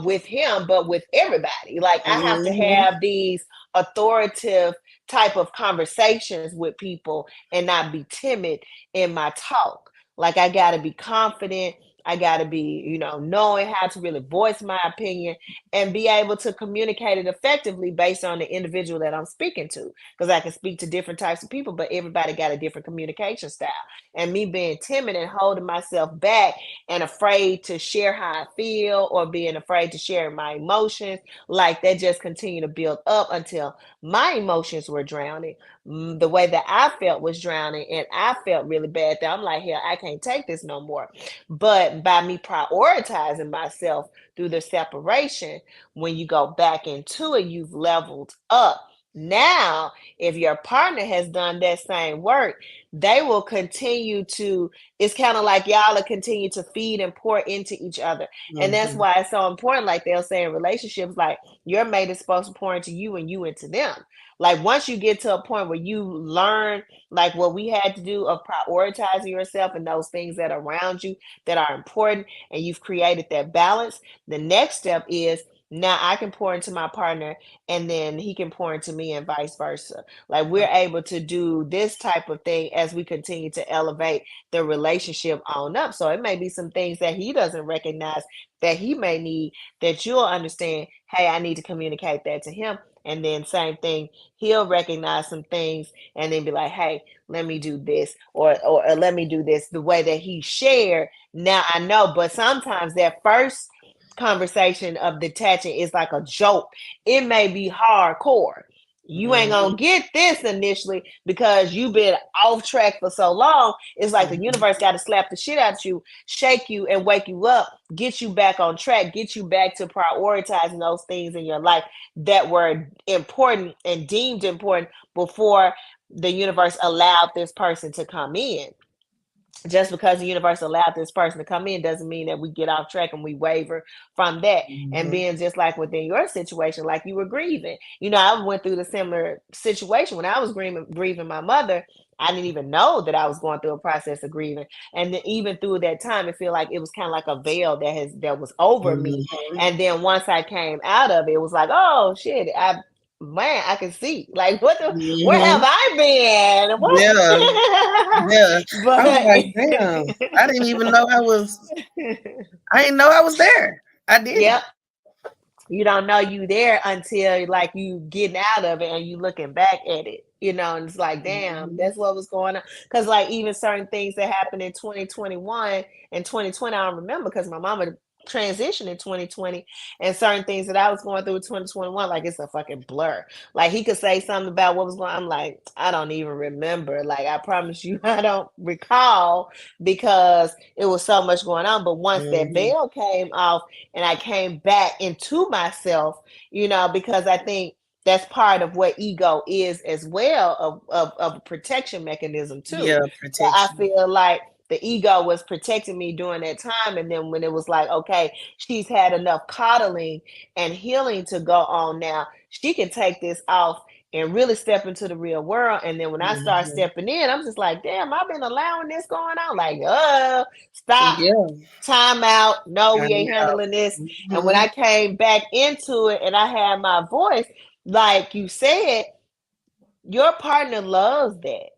B: with him, but with everybody. Like I have to
A: Hmm.
B: have these authoritative type of conversations with people and not be timid in my talk. Like I got to be confident. I got to be, knowing how to really voice my opinion and be able to communicate it effectively based on the individual that I'm speaking to. Because I can speak to different types of people, but everybody got a different communication style. And me being timid and holding myself back and afraid to share how I feel or being afraid to share my emotions, like that just continued to build up until my emotions were drowning. The way that I felt was drowning, and I felt really bad that I'm like, hell, I can't take this no more. But by me prioritizing myself through the separation, when you go back into it, you've leveled up. Now, if your partner has done that same work, they will continue to, it's kind of like y'all will continue to feed and pour into each other. And that's
A: Hmm.
B: why it's so important. Like they'll say in relationships, like your mate is supposed to pour into you and you into them. Like once you get to a point where you learn like what we had to do of prioritizing yourself and those things that are around you that are important, and you've created that balance, the next step is now I can pour into my partner and then he can pour into me and vice versa. Like we're able to do this type of thing as we continue to elevate the relationship on up. So it may be some things that he doesn't recognize that he may need, that you'll understand, hey, I need to communicate that to him. And then same thing, he'll recognize some things and then be like, hey, let me do this, or let me do this the way that he shared. Now I know, but sometimes that first conversation of detaching is like a joke. It may be hardcore. You ain't
A: Hmm.
B: gonna get this initially because you've been off track for so long. It's like the
A: Hmm.
B: universe got to slap the shit out of you, shake you, and wake you up, get you back on track, get you back to prioritizing those things in your life that were important and deemed important before the universe allowed this person to come in. Just because the universe allowed this person to come in doesn't mean that we get off track and we waver from that. And
A: Hmm.
B: being just like within your situation, like you were grieving. I went through the similar situation when I was grieving my mother. I didn't even know that I was going through a process of grieving. And then even through that time, it felt like it was kind of like a veil that was over me.
A: Hmm.
B: And then once I came out of it, it was like, oh shit, I can see. Like where have
A: Hmm.
B: I been?
A: Yeah, yeah.
B: What?
A: I was
B: But
A: like, damn, I didn't even know I didn't know I was there. I
B: yep,
A: didn't.
B: you don't know you there until like you getting out of it and you looking back at it. And it's like, damn,
A: Hmm.
B: that's what was going on. Because like even certain things that happened in 2021 and 2020, I don't remember because my mama transition in 2020, and certain things that I was going through in 2021, like it's a fucking blur. Like he could say something about what was going on. I'm like, I don't even remember. Like I promise you, I don't recall because it was so much going on. But once that
A: Mm-hmm.
B: veil came off and I came back into myself, because I think that's part of what ego is as well, of a protection mechanism too.
A: Yeah,
B: So I
A: protection.
B: feel like the ego was protecting me during that time. And then when it was like, okay, she's had enough coddling and healing to go on now, she can take this off and really step into the real world. And then when I start
A: Mm-hmm.
B: stepping in, I'm just like, damn, I've been allowing this going on. Like, stop,
A: Yeah,
B: time out. No, we
A: I'm
B: ain't
A: out.
B: handling this. And when
A: Mm-hmm.
B: I came back into it and I had my voice, like you said, your partner loves that.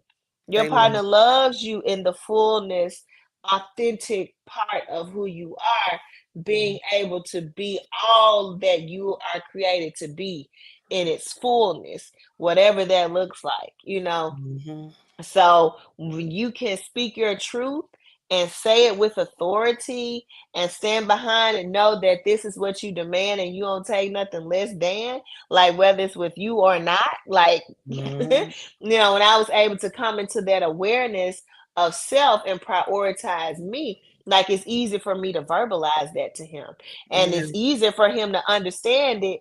B: Your
A: They love.
B: partner loves you in the fullness, authentic part of who you are, being able to be all that you are created to be in its fullness, whatever that looks like.
A: Mm-hmm.
B: So when you can speak your truth and say it with authority and stand behind and know that this is what you demand and you don't take nothing less than, like whether it's with you or not, like,
A: Mm-hmm.
B: when I was able to come into that awareness of self and prioritize me, like it's easy for me to verbalize that to him. And
A: Yeah,
B: it's easier for him to understand it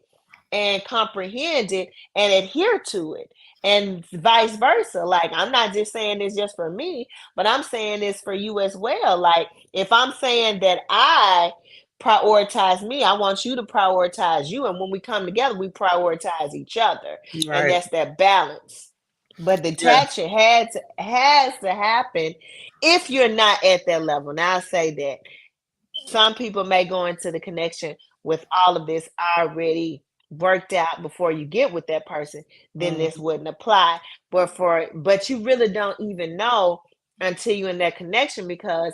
B: and comprehend it and adhere to it, and vice versa. Like I'm not just saying this just for me, but I'm saying this for you as well. Like if I'm saying that I prioritize me, I want you to prioritize you, and when we come together we prioritize each other, and
A: right.
B: that's that balance. But
A: Yeah.
B: detaching has to happen if you're not at that level. Now I say that some people may go into the connection with all of this already worked out before you get with that person, then this
A: Mm-hmm.
B: wouldn't apply. But you really don't even know until you're in that connection, because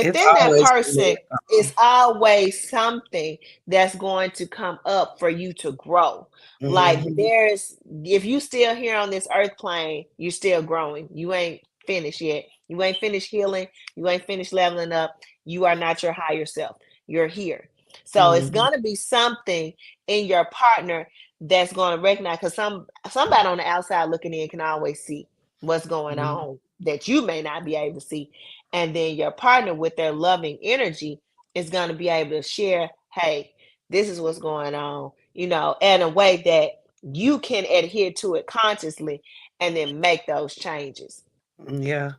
A: It's
B: within that
A: always gonna be
B: person
A: a
B: is always something that's going to come up for you to grow. Like
A: problem.
B: there's if you still here on this earth plane, you're still growing. You ain't finished yet. You ain't finished healing. You ain't finished leveling up. You are not your higher self. You're here. So it's
A: Mm-hmm.
B: gonna be something in your partner that's gonna recognize, because somebody on the outside looking in can always see what's going
A: Mm-hmm.
B: on that you may not be able to see. And then your partner with their loving energy is going to be able to share, hey, this is what's going on, in a way that you can adhere to it consciously and then make those changes.
A: Yeah.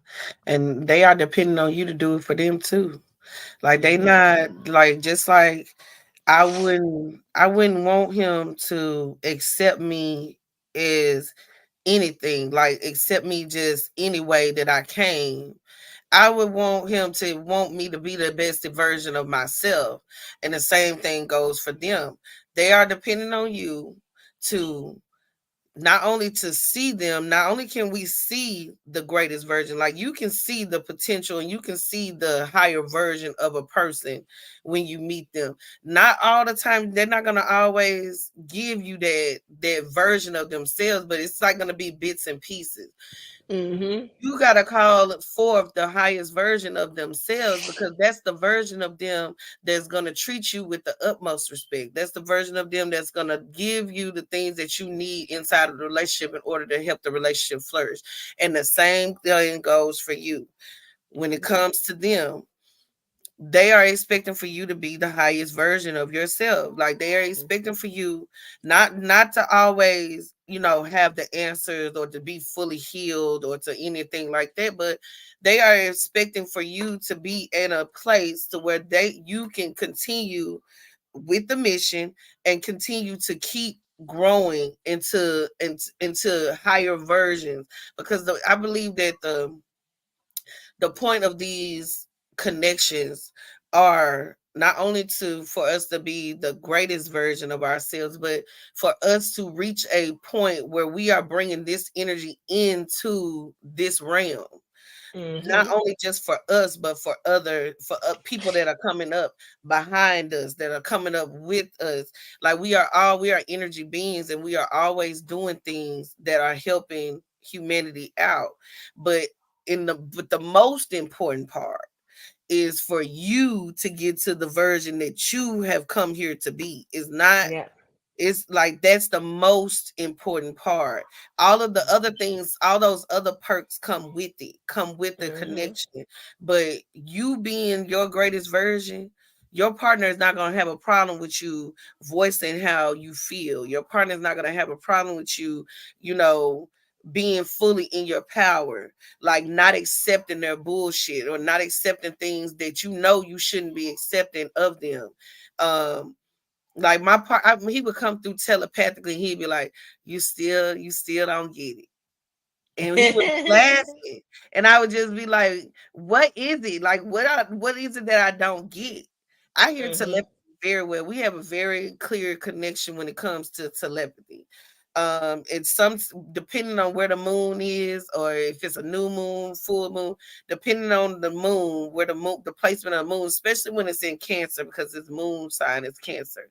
A: And they are depending on you to do it for them too. Like they
B: Hmm.
A: not like just like I wouldn't want him to accept me as anything, like accept me just any way that I came. I would want him to want me to be the best version of myself. And the same thing goes for them. They are depending on you to not only to see them, not only can we see the greatest version, like you can see the potential and you can see the higher version of a person when you meet them. Not all the time, they're not gonna always give you that version of themselves, but it's like gonna be bits and pieces.
B: Hmm.
A: You gotta call forth the highest version of themselves because that's the version of them that's gonna treat you with the utmost respect. That's the version of them that's gonna give you the things that you need inside of the relationship in order to help the relationship flourish. And the same thing goes for you. When it comes to them, they are expecting for you to be the highest version of yourself. Like they are expecting for you not to always, have the answers or to be fully healed or to anything like that, but they are expecting for you to be in a place to where you can continue with the mission and continue to keep growing into higher versions because I believe that the point of these connections are not only to for us to be the greatest version of ourselves, but for us to reach a point where we are bringing this energy into this realm, not
B: Hmm.
A: only just for us but for people that are coming up behind us, that are coming up with us. Like we are energy beings and we are always doing things that are helping humanity out. But the most important part is for you to get to the version that you have come here to be. Is not,
B: Yeah.
A: it's like that's the most important part. All of the other things, all those other perks come with it, come with the
B: Mhm.
A: connection. But you being your greatest version, your partner is not going to have a problem with you voicing how you feel. Your partner is not going to have a problem with you, you know, being fully in your power, like not accepting their bullshit or not accepting things that you know you shouldn't be accepting of them. Um, like he would come through telepathically. He'd be like, you still don't get it," and he was laughing, and I would just be like, "What is it? Like, what is it that I don't get?" I hear
B: Mhm.
A: telepathy very well. We have a very clear connection when it comes to telepathy. It's some depending on where the moon is, or if it's a new moon, full moon, depending on the moon, where the placement of the moon, especially when it's in Cancer, because its moon sign is Cancer.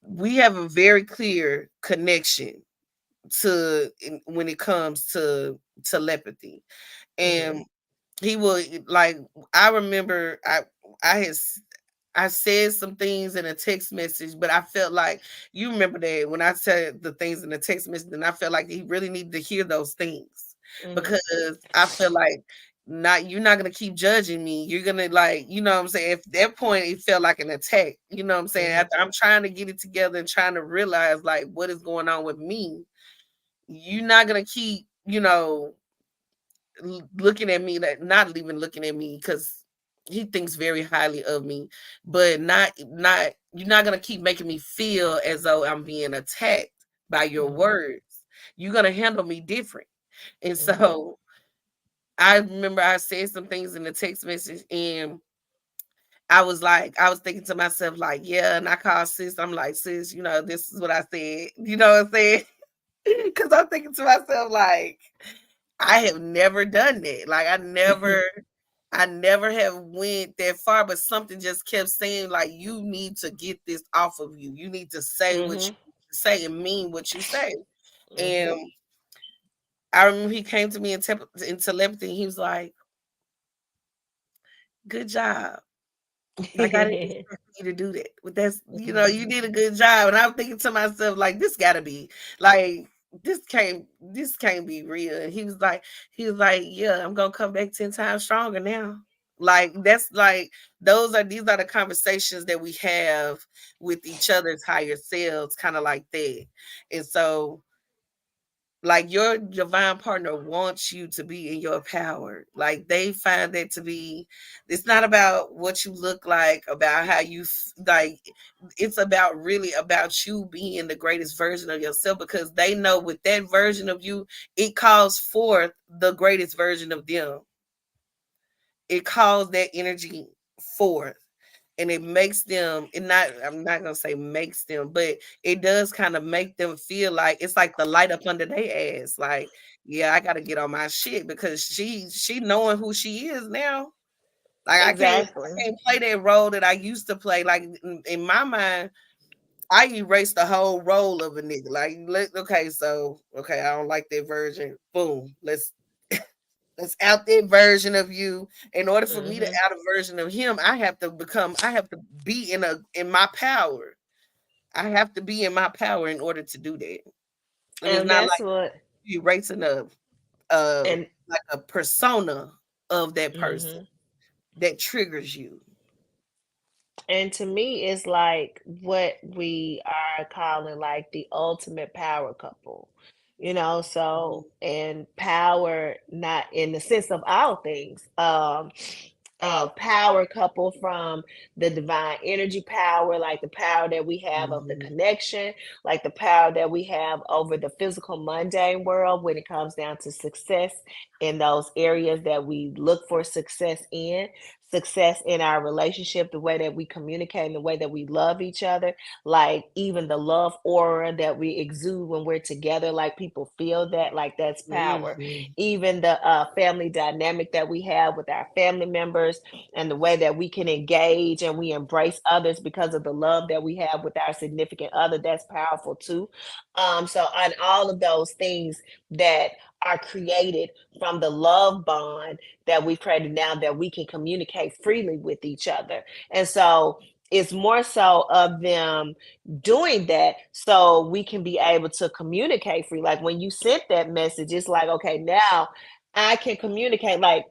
A: We have a very clear connection when it comes to telepathy.
B: Mhm.
A: And he will, like, I remember I had I said some things in a text message, but I felt like, you remember that when I said the things in the text message, and I felt like he really needed to hear those things,
B: Mhm.
A: because I feel like, not, you're not gonna keep judging me. You're gonna, like, you know what I'm saying? At that point it felt like an attack. You know what I'm saying?
B: Mhm.
A: After I'm trying to get it together and trying to realize like what is going on with me, you're not gonna keep, looking at me, like, not even looking at me, because he thinks very highly of me, but not you're not gonna keep making me feel as though I'm being attacked by your
B: Mhm.
A: words. You're gonna handle me different. And
B: Mhm.
A: so I remember I said some things in the text message, and I was thinking to myself, like, yeah, and I called sis. I'm like, sis, this is what I said. You know what I'm saying? Because I'm thinking to myself, like, I have never done that. Like, I never have went that far, but something just kept saying, like, you need to get this off of you. You need to say what
B: Mhm.
A: you say and mean what you say. And
B: Mhm.
A: I remember he came to me in telepathy, and he was like, good job. Like, I didn't expect you to do that. But that's, you did a good job. And I'm thinking to myself, like, this gotta be, like, this can't be real. And he was like, yeah, I'm gonna come back 10 times stronger now. Like, that's like, these are the conversations that we have with each other's higher selves, kind of like that. And so, like, your divine partner wants you to be in your power. Like, they find that to be, it's not about what you look like, about how like, it's about, really about you being the greatest version of yourself, because they know with that version of you, it calls forth the greatest version of them. It calls that energy forth, and it makes them, and not, I'm not gonna say makes them, but it does kind of make them feel like it's like the light up under their ass. Like, yeah, I gotta get on my shit, because she knowing who she is now. Like, I
B: Exactly.
A: can't play that role that I used to play. Like, in my mind, I erased the whole role of a nigga. Like, okay, so okay, I don't like that version. Boom, let's out that version of you. In order for me to
B: Mhm.
A: out a version of him, I have to be in my power. I have to be in my power in order to do that. And it's
B: And
A: not
B: that's
A: like
B: what.
A: you erasing uh
B: And
A: like a persona of that person
B: mhm.
A: that triggers you.
B: And to me, it's like what we are calling like the ultimate power couple,
A: Mhm.
B: so, and power, not in the sense of all things, power couple from the divine energy power, like the power that we have of the
A: Mhm.
B: connection, like the power that we have over the physical mundane world when it comes down to success in those areas that we look for success in our relationship, the way that we communicate, and the way that we love each other, like even the love aura that we exude when we're together, like people feel that, like that's power.
A: Mhm.
B: Even the family dynamic that we have with our family members, and the way that we can engage and we embrace others because of the love that we have with our significant other, that's powerful too. So on all of those things that are created from the love bond that we've created now that we can communicate freely with each other. And so it's more so of them doing that so we can be able to communicate free. Like when you sent that message, it's like, okay, now I can communicate. Like,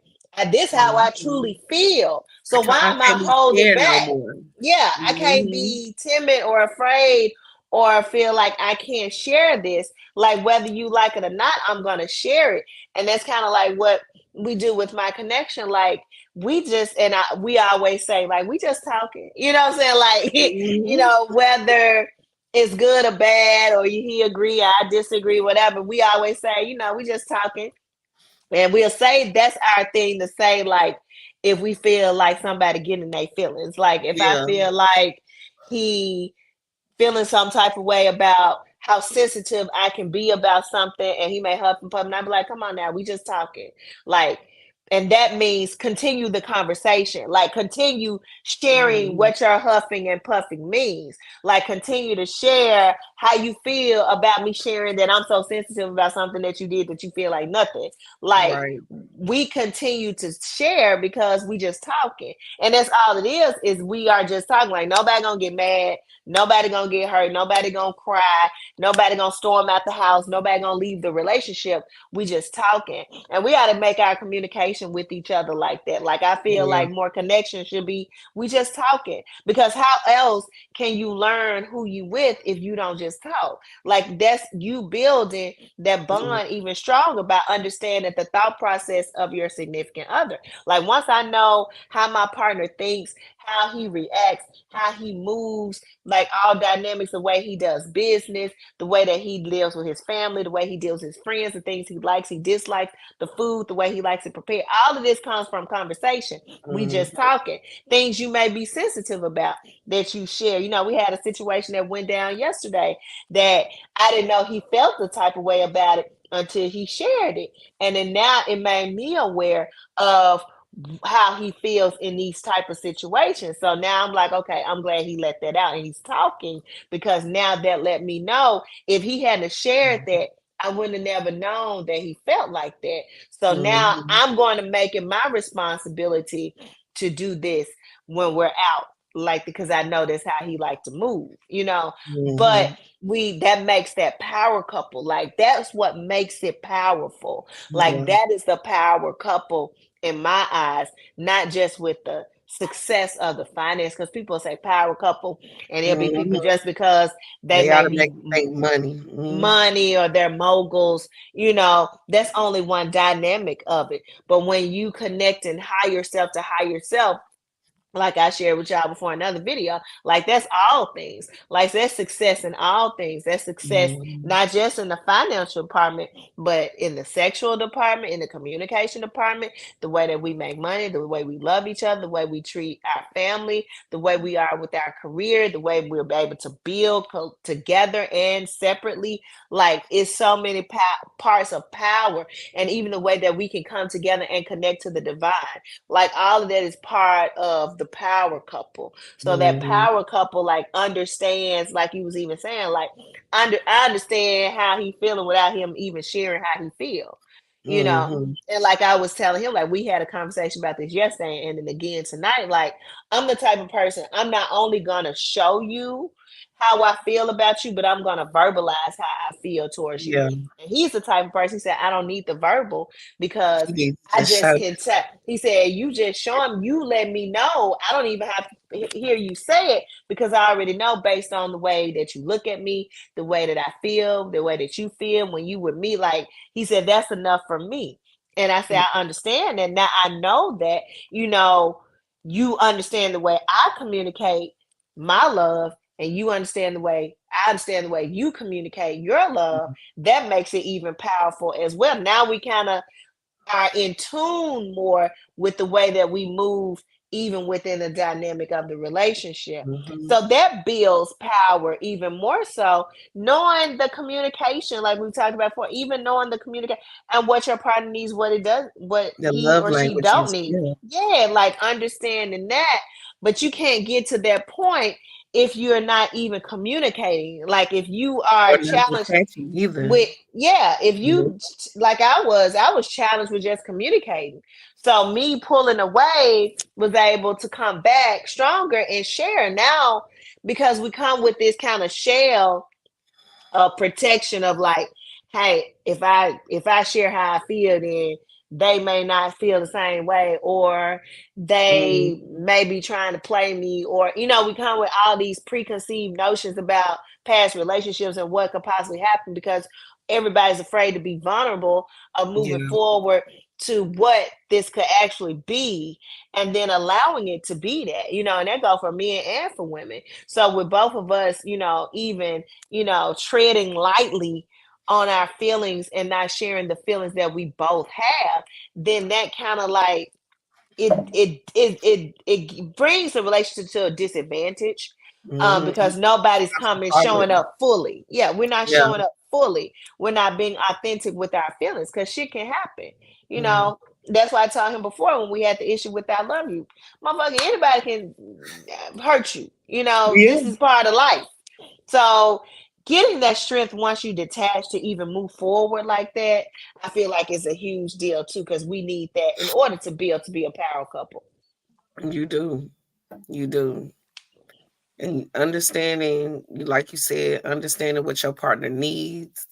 B: this how I
A: Mhm.
B: truly feel. So why
A: I
B: am I
A: can't be
B: holding
A: scared no
B: back?
A: more.
B: Yeah, I can't
A: Mhm.
B: be timid or afraid or feel like I can't share this. Like whether you like it or not, I'm gonna share it. And that's kind of like what we do with my connection. Like we just we always say like we just talking. You know what I'm saying? Like
A: Mhm.
B: whether it's good or bad or he agree, I disagree, whatever. We always say, we just talking. And we'll say that's our thing to say, like, if we feel like somebody getting their feelings. Like, if I
A: Yeah.
B: feel like he feeling some type of way about how sensitive I can be about something, and he may huff and puff, and I'd be like, "Come on now, we just talking." Like, and that means continue the conversation. Like, continue sharing
A: Mhm.
B: what your huffing and puffing means. Like, continue to share how you feel about me sharing that I'm so sensitive about something that you did that you feel like nothing. Like,
A: Right.
B: we continue to share because we just talking, and that's all it is we are just talking. Like, nobody gonna get mad, nobody gonna get hurt, nobody gonna cry, nobody gonna storm out the house, nobody gonna leave the relationship. We just talking, and we got to make our communication with each other like that. Like, I feel
A: Yeah.
B: like more connection should be we just talking, because how else can you learn who you with if you don't just talk? Like, that's you building that
A: Yeah.
B: bond even stronger by understanding the thought process of your significant other. Like, once I know how my partner thinks, how he reacts, how he moves, like all dynamics, the way he does business, the way that he lives with his family, the way he deals with his friends, the things he likes, he dislikes, the food, the way he likes it prepared. All of this comes from conversation. We
A: Mhm.
B: just talking. Things you may be sensitive about that you share. We had a situation that went down yesterday that I didn't know he felt the type of way about it until he shared it. And then now it made me aware of how he feels in these type of situations. So now I'm like, okay, I'm glad he let that out and he's talking, because now that let me know if he hadn't shared that, I wouldn't have never known that he felt like that. So now
A: Mhm.
B: I'm going to make it my responsibility to do this when we're out, like, because I know that's how he like to move. But
A: Mhm.
B: that makes that power couple. Like, that's what makes it powerful. Like,
A: Yeah.
B: that is the power couple in my eyes, not just with the success of the finance, because people say power couple, and it'll be people
A: Mhm.
B: just because they
A: They
B: may
A: ought to
B: be
A: make you think money. Mhm.
B: money or they're moguls. That's only one dynamic of it. But when you connect and hire yourself to hire yourself, like I shared with y'all before another video, like, that's all things. Like, that's success in all things. That's success
A: Mhm.
B: not just in the financial department, but in the sexual department, in the communication department, the way that we make money, the way we love each other, the way we treat our family, the way we are with our career, the way we're able to build together and separately. Like, it's so many parts of power, and even the way that we can come together and connect to the divine. Like, all of that is part of the power couple. So that
A: Mhm.
B: power couple, like, understands, like you was even saying, like, I understand how he feeling without him even sharing how he feel. You know,
A: Mhm.
B: and like I was telling him, like, we had a conversation about this yesterday and then again tonight. Like, I'm the type of person, I'm not only gonna show you how I feel about you, but I'm gonna verbalize how I feel towards you.
A: Yeah.
B: And he's the type of person, he said, I don't need the verbal because
A: You need
B: I
A: to
B: just
A: show.
B: can tell. He said, you just show him, you let me know. I don't even have to hear you say it, because I already know based on the way that you look at me, the way that I feel, the way that you feel when you with me. Like, he said, that's enough for me. And I said, I understand that. Now I know that, you know, you understand the way I communicate my love, and you understand the way I understand the way you communicate your love. That makes it even powerful as well. Now we kind of are in tune more with the way that we move, even within the dynamic of the relationship.
A: Mhm.
B: So that builds power even more so, knowing the communication, like we talked about before, even knowing the communication and what your partner needs, what it does, what
A: The
B: he
A: love
B: or she don't
A: languages.
B: need.
A: Yeah.
B: Yeah, like understanding that. But you can't get to that point if you're not even communicating. Like if you are
A: Or not
B: challenged
A: detaching either.
B: with, yeah, if
A: Mhm.
B: you, like I was challenged with just communicating. So me pulling away was able to come back stronger and share now, because we come with this kind of shell protection of like, hey, if I share how I feel, then they may not feel the same way, or
A: Mhm.
B: they may be trying to play me, or we come with all these preconceived notions about past relationships and what could possibly happen, because everybody's afraid to be vulnerable of moving
A: Yeah,
B: forward to what this could actually be, and then allowing it to be that, and that go for men and for women. So with both of us, even treading lightly on our feelings and not sharing the feelings that we both have, then that kind of like it brings the relationship to a disadvantage,
A: mhm,
B: because nobody's
A: that's the
B: coming showing
A: problem.
B: up fully. Yeah, we're not
A: Yeah,
B: showing up fully. We're not being authentic with our feelings, because shit can happen. You
A: mhm.
B: know, that's why I told him before when we had the issue with "I love you," motherfucker. Anybody can hurt you.
A: Yeah,
B: This is part of life. So getting that strength once you detach to even move forward like that, I feel like it's a huge deal too, because we need that in order to build to be a power couple.
A: you do. You do. And understanding, like you said, understanding what your partner needs,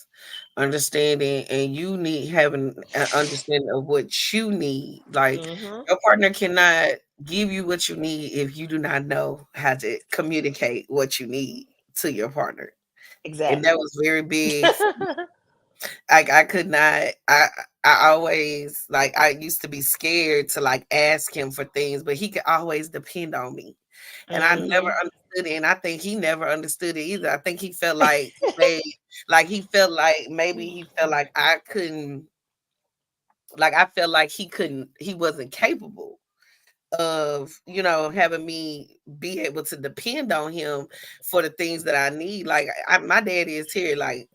A: understanding, and you need having an understanding of what you need. Like
B: Mm-hmm.
A: your partner cannot give you what you need if you do not know how to communicate what you need to your partner. And that
B: Exactly.
A: was very big. Like I could not. I always like I used to be scared to like ask him for things, but he could always depend on me, and I never
B: Mm-hmm.
A: understood it. And I think he never understood it either. I think he felt like they, like he felt like maybe he felt like I couldn't, like I felt like he wasn't capable of having me be able to depend on him for the things that I need. Like my daddy is here. Like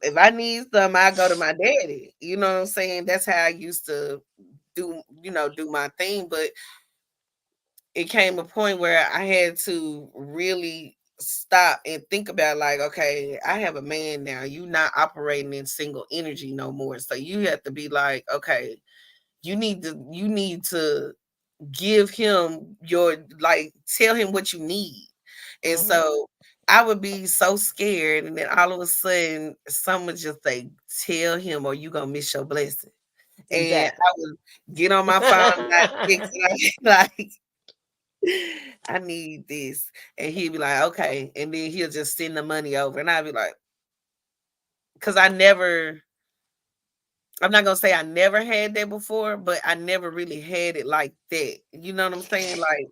A: if I need something, I go to my daddy. You know what I'm saying? That's how I used to do my thing. But it came a point where I had to really stop and think about like, okay, I have a man now. You not operating in single energy no more. So you have to be like, okay, you need to give him your, like, tell him what you need. And
B: Mm-hmm.
A: so I would be so scared, and then all of a sudden someone just say, tell him or you gonna miss your blessing. And
B: Exactly.
A: I would get on my phone and I text and I be like, I need this. And he'd be like, okay. And then he'll just send the money over. And I'd be like, because I'm not gonna say I never had that before, but I never really had it like that. You know what I'm saying? Like,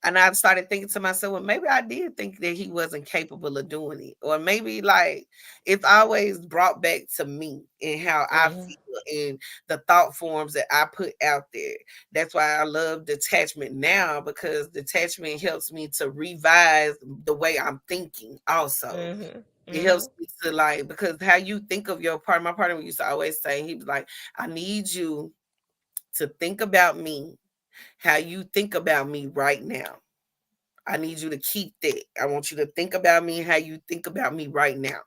A: and I started thinking to myself, well, maybe I did think that he wasn't capable of doing it. Or maybe like it's always brought back to me and how I
B: Mm-hmm.
A: feel and the thought forms that I put out there. That's why I love detachment now, because detachment helps me to revise the way I'm thinking also.
B: Mm-hmm.
A: It
B: Mm-hmm.
A: helps me to like, because how you think of your partner, my partner used to always say, he was like, I need you to think about me how you think about me right now. I need you to keep that. I want you to think about me how you think about me right now.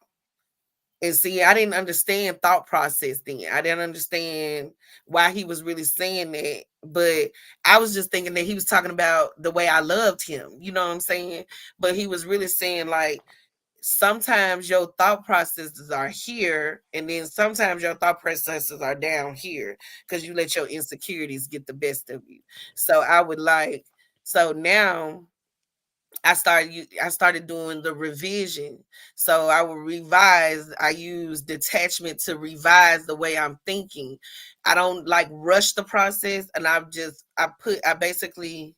A: And see, I didn't understand thought process then. I didn't understand why he was really saying that. But I was just thinking that he was talking about the way I loved him. You know what I'm saying? But he was really saying like sometimes your thought processes are here, and then sometimes your thought processes are down here because you let your insecurities get the best of you. So I would like, so now I started doing the revision. So I will revise. I use detachment to revise the way I'm thinking. I don't like rush the process, and I basically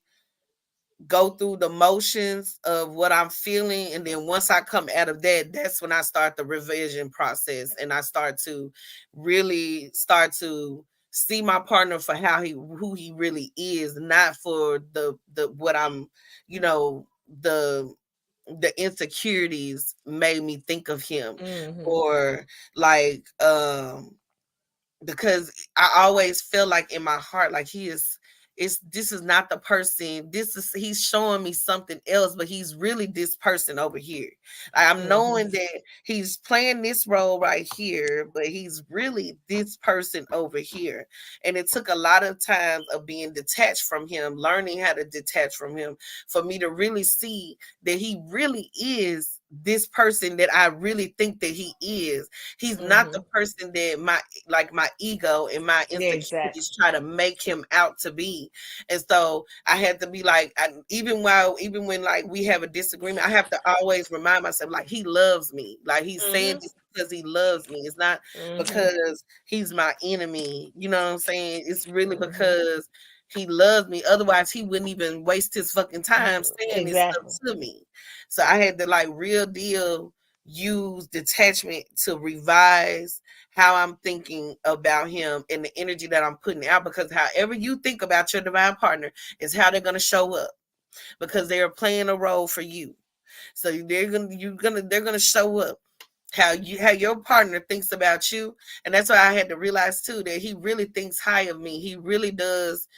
A: go through the motions of what I'm feeling, and then once I come out of that, that's when I start the revision process, and I start to see my partner for who he really is, not for the what I'm, you know, the the insecurities made me think of him,
B: Mm-hmm.
A: or like because I always feel like in my heart like he is, it's this is not the person. This is he's showing me something else, but he's really this person over here. Like, I'm
B: Mhm.
A: knowing that he's playing this role right here, but he's really this person over here. And it took a lot of times of being detached from him, learning how to detach from him, for me to really see that he really is this person that I really think that he is. He's not the
B: Mhm.
A: person that my ego and my
B: Yeah, exactly.
A: insecurities try to make him out to be. And so I had to be like, even when like we have a disagreement, I have to always remind myself like he loves me. Like he's saying
B: Mhm.
A: this because he loves me. It's not
B: Mhm.
A: because he's my enemy. You know what I'm saying? It's really
B: Mhm.
A: because he loves me. Otherwise, he wouldn't even waste his fucking time saying this stuff
B: Exactly.
A: to me. So I had to like real deal use detachment to revise how I'm thinking about him and the energy that I'm putting out, because however you think about your divine partner is how they're going to show up, because they're playing a role for you. So they're going to show up how your partner thinks about you. And that's why I had to realize too that he really thinks high of me. He really does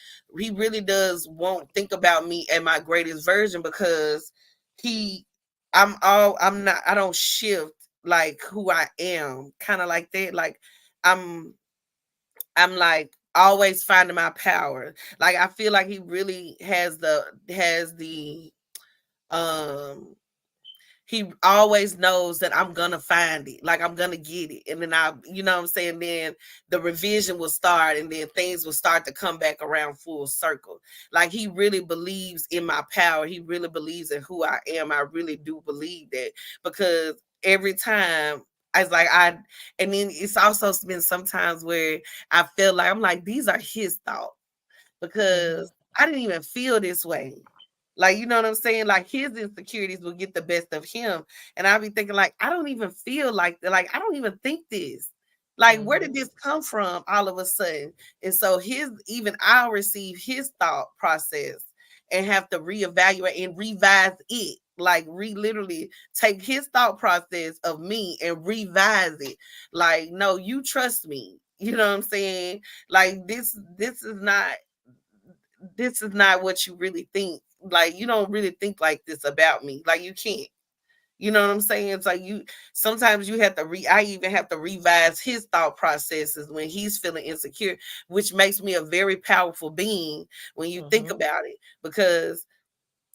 A: won't think about me at my greatest version, because he I'm not, I don't shift like who I am, kind of like that. Like I'm I'm like always finding my power. Like I feel like he really has the um he always knows that I'm gonna find it. Like I'm gonna get it. And then you know what I'm saying? Then the revision will start, and then things will start to come back around full circle. Like he really believes in my power. He really believes in who I am. I really do believe that, because every time I was like, and then it's also been sometimes where I feel like I'm like, these are his thoughts,
B: Mhm.
A: because I didn't even feel this way. Like, you know what I'm saying? Like his insecurities will get the best of him. And I'll be thinking, like, I don't even feel like I don't even think this. Like, where did
B: Mhm.
A: this come from all of a sudden? And so even I'll receive his thought process and have to reevaluate and revise it. Like literally take his thought process of me and revise it. Like, no, you trust me. You know what I'm saying? Like this is not what you really think. Like you don't really think like this about me. Like you can't. You know what I'm saying? It's like you sometimes you have to I even have to revise his thought processes when he's feeling insecure, which makes me a very powerful being when you think
B: Mhm.
A: about it, because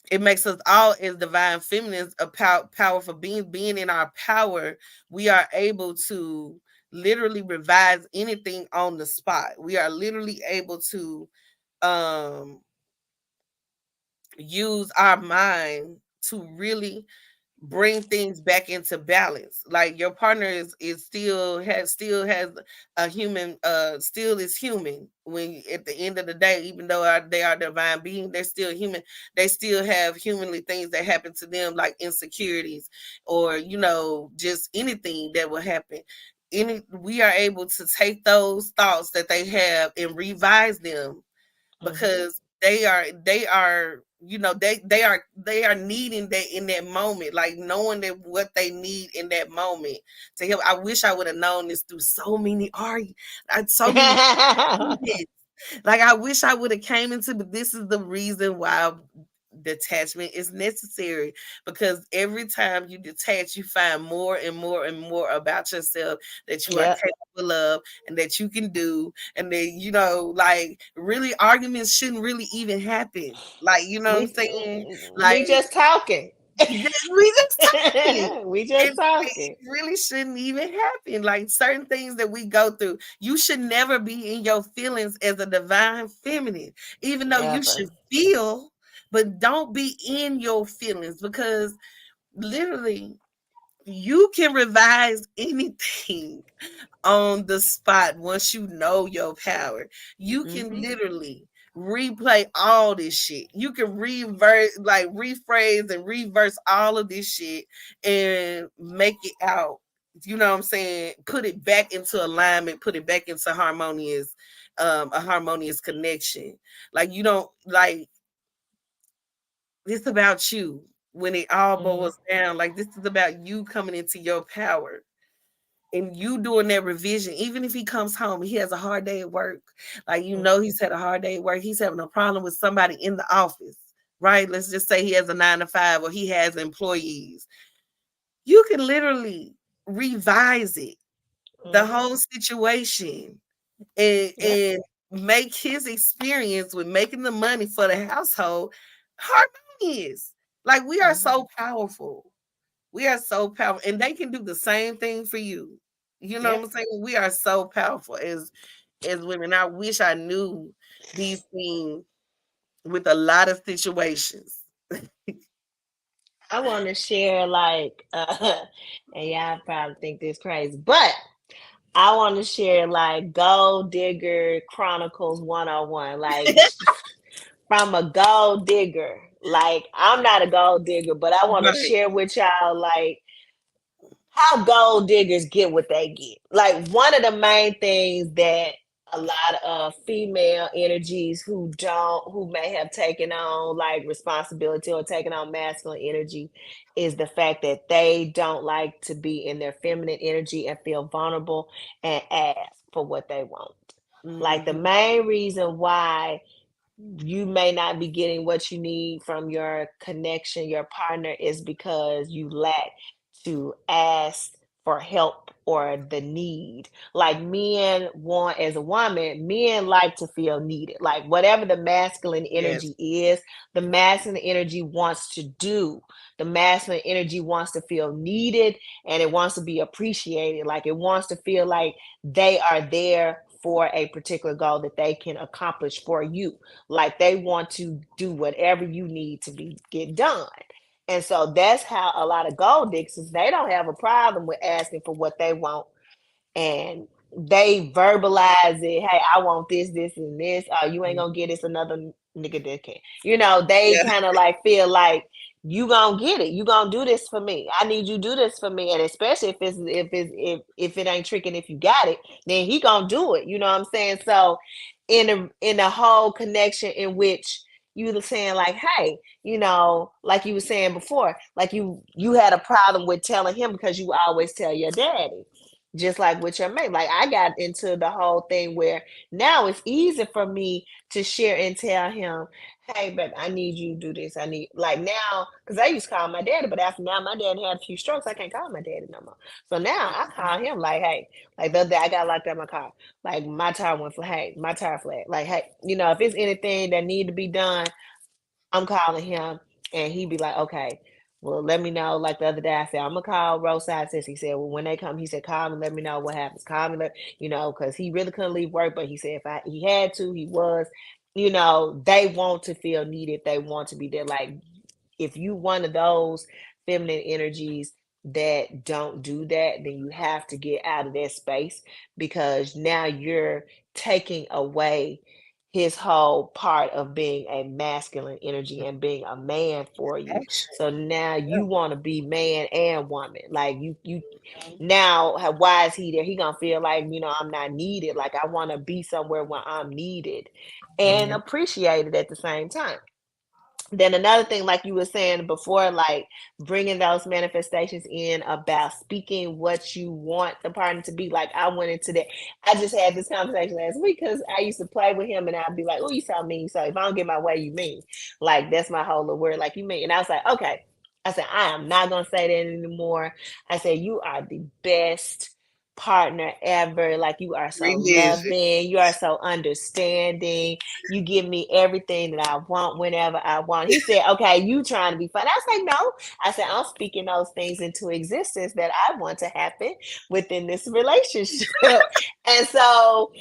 A: it makes us all as divine feminines a powerful beings. Being in our power, we are able to literally revise anything on the spot. We are literally able to um use our mind to really bring things back into balance. Like your partner is still has a human, still is human. When at the end of the day, even though they are divine being, they're still human. They still have humanly things that happen to them, like insecurities, or just anything that will happen. We are able to take those thoughts that they have and revise them,
B: Mhm.
A: because they are needing that in that moment, like knowing that what they need in that moment to help. I wish I would have known this through so many arguments. Like I wish I would have came into, but this is the reason why detachment is necessary, because every time you detach, you find more and more and more about yourself that you are
B: Yep.
A: capable of, and that you can do, and that like really arguments shouldn't really even happen. Like, you know what I'm
B: We
A: saying?
B: we
A: Like
B: just talking.
A: we just talking.
B: We just
A: It
B: talking.
A: really shouldn't even happen. Like certain things that we go through, you should never be in your feelings as a divine feminine, even though you
B: Never.
A: should feel, but don't be in your feelings, because literally you can revise anything on the spot. Once you know your power, you can
B: Mhm.
A: literally replay all this shit. You can rephrase and reverse all of this shit and make it out. You know what I'm saying? Put it back into alignment, put it back into a harmonious connection. Like you don't like this about you when it all
B: Mhm.
A: boils down. Like this is about you coming into your power. and you doing that revision, even if he comes home and he has a hard day at work, like
B: Mhm.
A: he's had a hard day at work, he's having a problem with somebody in the office, right? Let's just say he has a 9 to 5 or he has employees. You can literally revise it, the
B: Mhm.
A: whole situation,
B: Yep.
A: and make his experience with making the money for the household harmonious. Like we are
B: Mhm.
A: so powerful. We are so powerful, and they can do the same thing for you. You know what I'm
B: Yep.
A: saying? We are so powerful as women. I wish I knew these things with a lot of situations.
B: I want to share like, and y'all probably think this crazy, but I want to share like Gold Digger Chronicles 101, like from a gold digger. Like I'm not a gold digger, but I want to
A: Right.
B: share with y'all like how gold diggers get what they get. Like one of the main things that a lot of female energies who may have taken on like responsibility or taken on masculine energy is the fact that they don't like to be in their feminine energy and feel vulnerable and ask for what they want. Like the
A: Mhm.
B: main reason why you may not be getting what you need from your connection, your partner, is because you lack to ask for help or the need. Like men want, as a woman, men like to feel needed. Like whatever the masculine
A: Yes.
B: energy is, the masculine energy wants to do. The masculine energy wants to feel needed and it wants to be appreciated. Like it wants to feel like they are there for a particular goal that they can accomplish for you. Like they want to do whatever you need to be get done. And so that's how a lot of gold diggers, they don't have a problem with asking for what they want, and they verbalize it. Hey, I want this, this, and this. Oh, you ain't gonna get this another nigga that can. They
A: Yeah.
B: kind of like feel like you gonna get it. You gonna do this for me. I need you to do this for me. And especially if it ain't tricking, if you got it, then he gonna do it. You know what I'm saying? So in a whole connection in which you were saying like, hey, like you were saying before, like you had a problem with telling him because you always tell your daddy, just like with your mate. Like I got into the whole thing where now it's easy for me to share and tell him, hey, babe, I need you to do this. I need, like, now, because I used to call my daddy, but after now my daddy had a few strokes, I can't call my daddy no more. So now I call him like, hey, like the other day I got locked out of my car. Like my tire went flat. Hey, my tire flat. Like, hey, if it's anything that need to be done, I'm calling him, and he'd be like, okay, well, let me know. Like the other day, I said, I'm gonna call roadside sis. He said, well, when they come, he said, call me, let me know what happens. Call me, because he really couldn't leave work, but he said if he had to, he was. They want to feel needed. They want to be there. Like if you one of those feminine energies that don't do that, then you have to get out of that space, because now you're taking away his whole part of being a masculine energy and being a man for you.
A: Action.
B: So now
A: Yeah.
B: you want to be man and woman. Like you now, why is he there? He gonna feel like, I'm not needed. Like I want to be somewhere where I'm needed and
A: Yeah.
B: appreciated at the same time. Then another thing, like you were saying before, like bringing those manifestations in about speaking what you want the partner to be. Like I went into that. I just had this conversation last week because I used to play with him and I'd be like, oh, you so mean. So if I don't get my way, you mean. Like that's my whole little word, like you mean. And I was like, okay. I said, I am not gonna say that anymore. I said, you are the best partner ever. Like you are so
A: Revision.
B: loving, you are so understanding, you give me everything that I want whenever I want. He said, okay, you trying to be fun. I was like, no. I said, I'm speaking those things into existence that I want to happen within this relationship. And so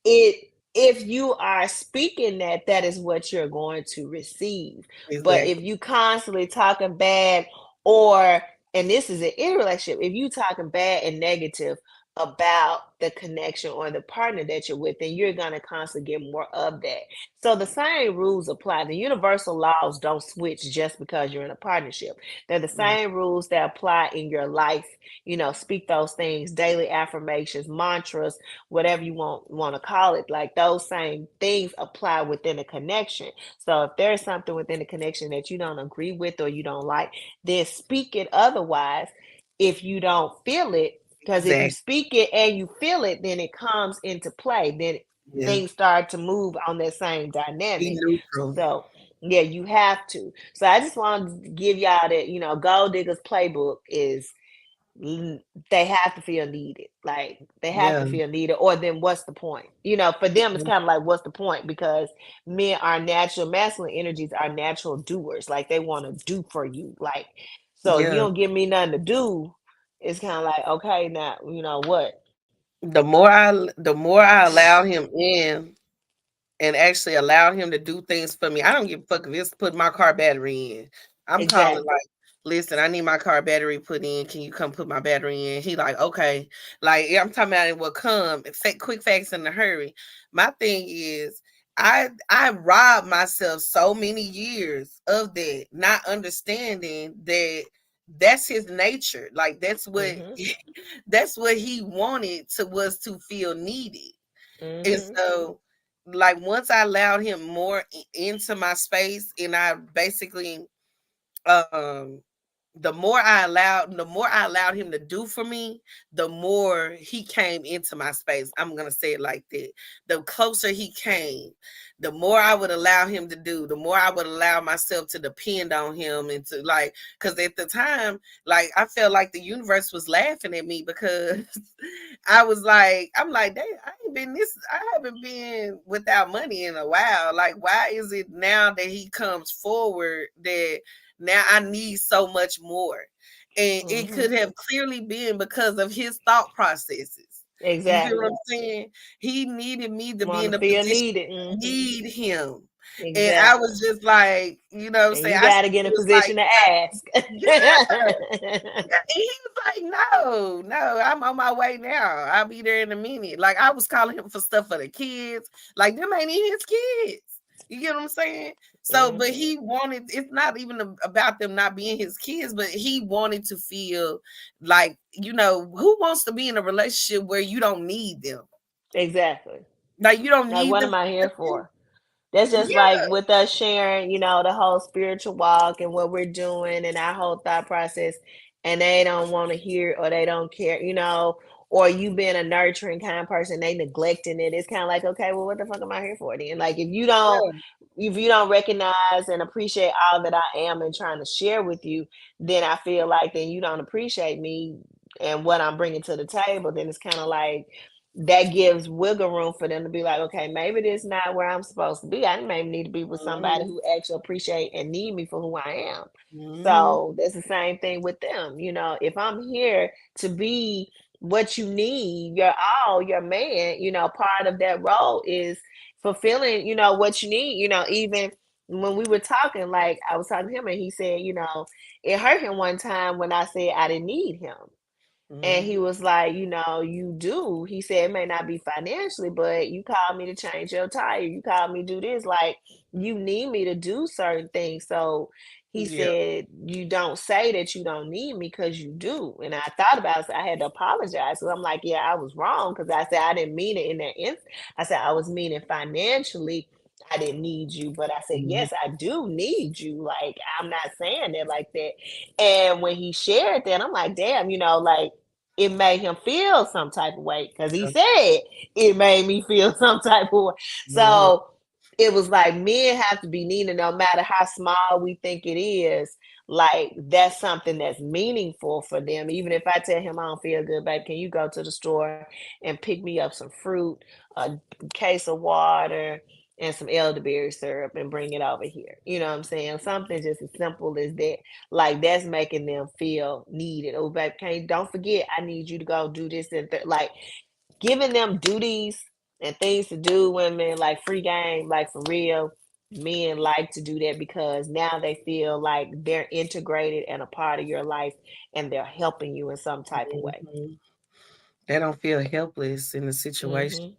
B: it if you are speaking that, that is what you're going to receive. But if
A: Exactly.
B: you constantly talking bad, or and this is an in relationship, if you talking bad and negative about the connection or the partner that you're with, then you're going to constantly get more of that. So the same rules apply. The universal laws don't switch just because you're in a partnership. They're the
A: Mm.
B: same rules that apply in your life. Speak those things, daily affirmations, mantras, whatever you want to call it. Like those same things apply within a connection. So if there's something within the connection that you don't agree with or you don't like, then speak it otherwise. If you don't feel it, Because if you
A: Exactly.
B: speak it and you feel it, then it comes into play. Then
A: Yeah.
B: things start to move on that same
A: Be
B: dynamic.
A: neutral.
B: So yeah, you have to. So I just wanted to give y'all that, gold diggers playbook is they have to feel needed. Like they have
A: Yeah.
B: to feel needed, or then what's the point? For them, it's kind of like, what's the point? Because men are natural, masculine energies are natural doers. Like they want to do for you. Like, so if you
A: Yeah.
B: don't give me nothing to do, it's kind of like, okay, now, what?
A: The more I allowed him in and actually allowed him to do things for me. I don't give a fuck if it's put my car battery in. I'm calling
B: Exactly.
A: like, listen, I need my car battery put in. Can you come put my battery in? He like, okay. Like, yeah, I'm talking about it will come. Quick facts in a hurry. My thing is, I robbed myself so many years of that, not understanding that that's his nature. Like that's what
B: Mm-hmm.
A: that's what he wanted to was to feel needed. And
B: Mm-hmm.
A: so, like, once I allowed him more into my space, and I basically, um, the more I allowed him to do for me, the more he came into my space. I'm gonna say it like that. The closer he came, the more I would allow him to do, the more I would allow myself to depend on him and to like, because at the time, like I felt like the universe was laughing at me because I'm like, I haven't been without money in a while. Like, why is it now that he comes forward that now I need so much more? And it
B: Mm-hmm.
A: could have clearly been because of his thought processes. You feel what
B: Exactly.
A: I'm saying? He needed me to be
B: Want
A: in
B: to
A: a
B: feel
A: position
B: needed.
A: to
B: Mm-hmm.
A: need him. And I
B: Exactly.
A: was just like, what I'm
B: And
A: saying?
B: you
A: I
B: got to get in a
A: was like,
B: position to ask.
A: yeah. Yeah, and he was like, "No, no, I'm on my way now. I'll be there in a minute." Like I was calling him for stuff for the kids. Like them ain't even his kids. You get what I'm saying? So, but
B: Mm-hmm.
A: he wanted. It's not even about them not being his kids, but he wanted to feel like who wants to be in a relationship where you don't need them?
B: Exactly.
A: Like you don't
B: Like,
A: need
B: what
A: them
B: am I
A: for
B: here
A: nothing.
B: for? That's just like
A: Yeah,
B: with us sharing, the whole spiritual walk and what we're doing and our whole thought process, and they don't want to hear or they don't care, or you being a nurturing kind of person, they neglecting it. It's kind of like, okay, well, what the fuck am I here for then? Like,
A: yeah.
B: if you don't recognize and appreciate all that I am and trying to share with you, then I feel like then you don't appreciate me and what I'm bringing to the table. Then it's kind of like that gives wiggle room for them to be like, okay, maybe this is not where I'm supposed to be. I maybe need to be with somebody
A: Mhm,
B: who actually appreciate and need me for who I am.
A: mhm.
B: So that's the same thing with them. If I'm here to be what you need, your man, part of that role is fulfilling, what you need, even when we were talking, like I was talking to him and he said, it hurt him one time when I said I didn't need him. And he
A: Mhm.
B: was like, you do. He said it may not be financially, but you called me to change your tire. You called me to do this. Like, you need me to do certain things. So he
A: Yeah.
B: said, you don't say that you don't need me because you do. And I thought about it. So I had to apologize. So I'm like, yeah, I was wrong because I said I didn't mean it in that instant. I said I was meaning financially. I didn't need you, but I said,
A: Mhm.
B: yes, I do need you. Like, I'm not saying it like that. And when he shared that, I'm like, damn, like, it made him feel some type of way because he said it made me feel some type of way.
A: Mhm.
B: So it was like men have to be needed no matter how small we think it is. Like that's something that's meaningful for them. Even if I tell him I don't feel good, babe, can you go to the store and pick me up some fruit, a case of water, and some elderberry syrup and bring it over here? You know what I'm saying? Something just as simple as that, like that's making them feel needed. Oh, babe, can't don't forget, I need you to go do this and like giving them duties and things to do. Women like free game, like for real. Men like to do that because now they feel like they're integrated and a part of your life, and they're helping you in some type of way.
A: Mhm. They don't feel helpless in the situation.
B: Mm-hmm.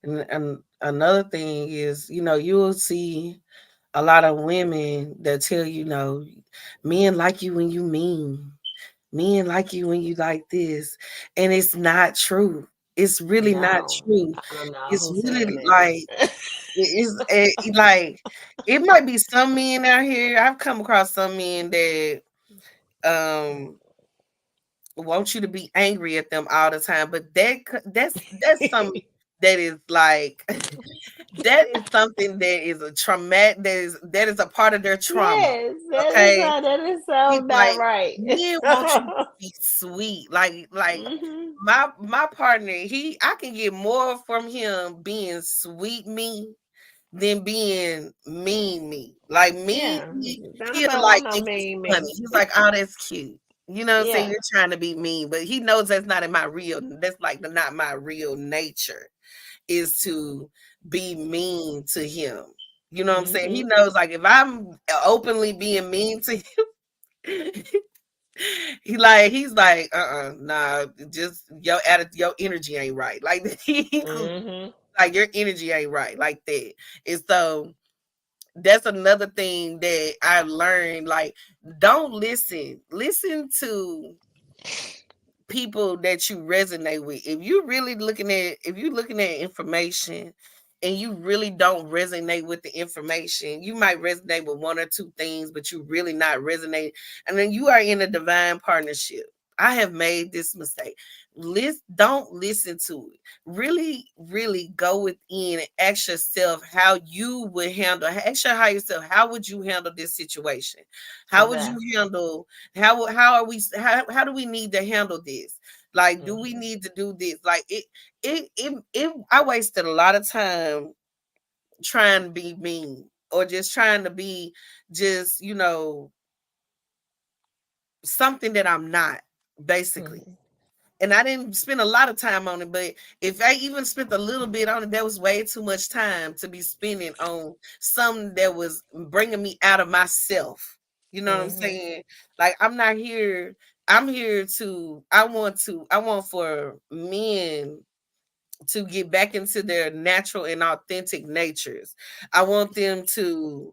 A: And another thing is, you will see a lot of women that tell men like you when you mean, men like you when you like this, and it's not true. It's really not
B: No,
A: true.
B: I don't know
A: It's
B: who's saying
A: really like
B: that.
A: like it might be some men out here. I've come across some men that um want you to be angry at them all the time, but that's some that is like that is something that is a traumatic that is a part of their trauma.
B: Yes,
A: Okay,
B: that is
A: he's
B: so not
A: like,
B: right.
A: men want you to be sweet, like
B: Mhm.
A: my partner. I can get more from him being sweet me than being mean me. Like mean
B: Yeah,
A: me,
B: don't
A: he'll
B: nobody
A: like
B: want no
A: think it's
B: mean
A: funny.
B: me.
A: He's like, oh, that's cute. You know what I'm saying?
B: Yeah.
A: You're trying to be mean, but he knows that's not in my real. That's like not my real nature is to be mean to him. You know what I'm saying? He
B: Mhm.
A: knows like if I'm openly being mean to him, he's like, nah, just your attitude, your energy ain't right. Like he's
B: Mhm.
A: like your energy ain't right like that. And so that's another thing that I learned. Like, don't listen to people that you resonate with. If you're looking at information and you really don't resonate with the information, you might resonate with one or two things, but you really not resonate. And then you are in a divine partnership. I have made this mistake. Don't listen to it. Really, really go within and ask yourself how you would handle. Ask your higher self, how would you handle this situation? How would you
B: Okay.
A: handle how are we how do we need to handle this? Like, do we
B: Mhm.
A: need to do this? Like it I wasted a lot of time trying to be mean or just trying to be just, something that I'm not, basically.
B: Mhm.
A: And I didn't spend a lot of time on it, but if I even spent a little bit on it, that was way too much time to be spending on something that was bringing me out of myself. You know what I'm
B: Mhm.
A: saying? Like, I'm not here. I'm here I want for men to get back into their natural and authentic natures. I want them to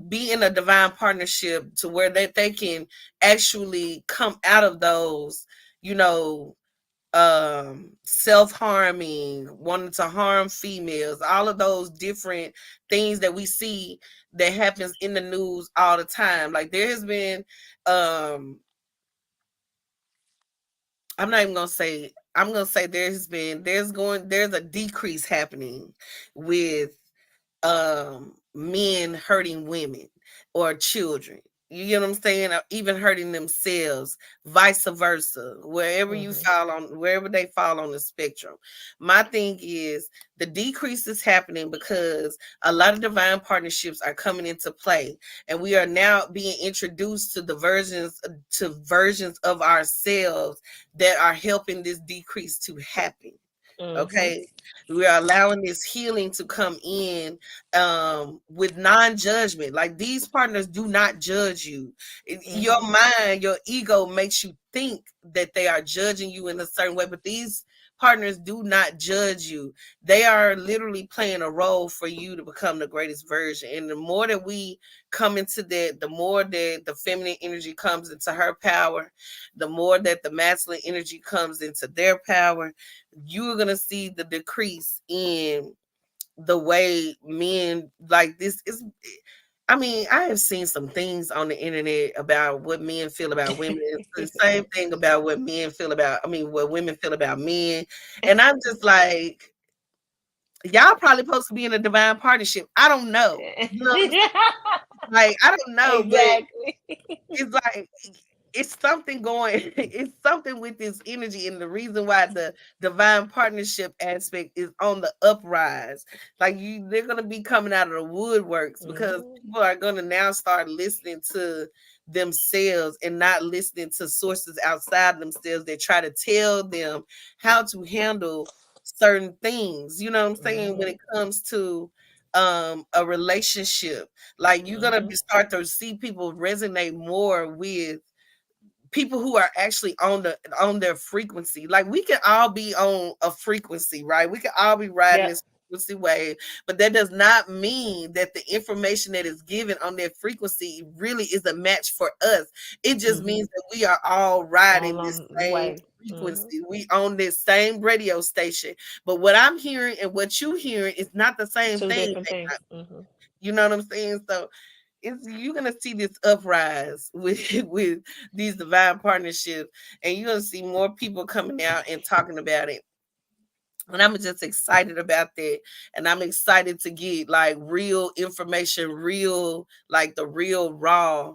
A: be in a divine partnership to where they can actually come out of those, you know, self-harming, wanting to harm females, all of those different things that we see that happens in the news all the time. Like, there has been um I'm not even gonna say I'm gonna say there's a decrease happening with men hurting women or children. You get what I'm saying? Or even hurting themselves, vice versa,
B: Mhm.
A: wherever they fall on the spectrum. My thing is the decrease is happening because a lot of divine partnerships are coming into play, and we are now being introduced to versions of ourselves that are helping this decrease to happen.
B: Mhm.
A: Okay, we are allowing this healing to come in with non-judgment. Like, these partners do not judge you. Your
B: Mhm.
A: mind, your ego makes you think that they are judging you in a certain way, but these partners do not judge you. They are literally playing a role for you to become the greatest version. And the more that we come into that, the more that the feminine energy comes into her power, the more that the masculine energy comes into their power, you're gonna see the decrease in the way men like this is. I mean, I have seen some things on the internet about what men feel about women. It's the same thing about what men feel about, I mean, what women feel about men. And I'm just like, y'all probably supposed to be in a divine partnership. I don't know. You know what I'm saying? Like, I don't know, but
B: Exactly.
A: it's like it's something going it's something with this energy, and the reason why the divine partnership aspect is on the uprise. Like, they're going to be coming out of the woodworks because
B: Mhm.
A: people are going to now start listening to themselves and not listening to sources outside of themselves that try to tell them how to handle certain things. You know what I'm saying? When
B: Mhm.
A: it comes to a relationship, like, you're gonna
B: Mhm.
A: start to see people resonate more with people who are actually on their frequency. Like, we can all be on a frequency, right? We can all be riding
B: Yep.
A: this frequency wave, but that does not mean that the information that is given on that frequency really is a match for us. It just
B: Mhm.
A: means that we are all
B: All
A: riding this
B: on the
A: same
B: way. Mhm.
A: frequency. We own this same radio station. But what I'm hearing and what you hearing is not the same
B: Two
A: thing.
B: different things. Mhm.
A: You know what I'm saying? So it's you're gonna see this uprise with with these divine partnerships, and you're gonna see more people coming out and talking about it. And I'm just excited about that. And I'm excited to get like real information, real, like the real raw,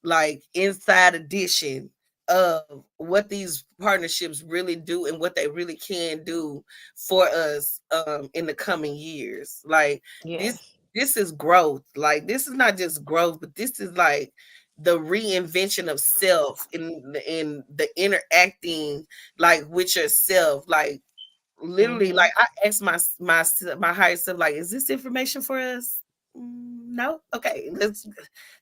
A: like inside edition of what these partnerships really do and what they really can do for us in the coming years. Like this
B: Yes.
A: this is growth. Like this is not just growth, but this is like the reinvention of self in the interacting like with yourself. Like literally,
B: Mm-hmm.
A: like I asked my higher self, like, is this information for us? No. Okay, let's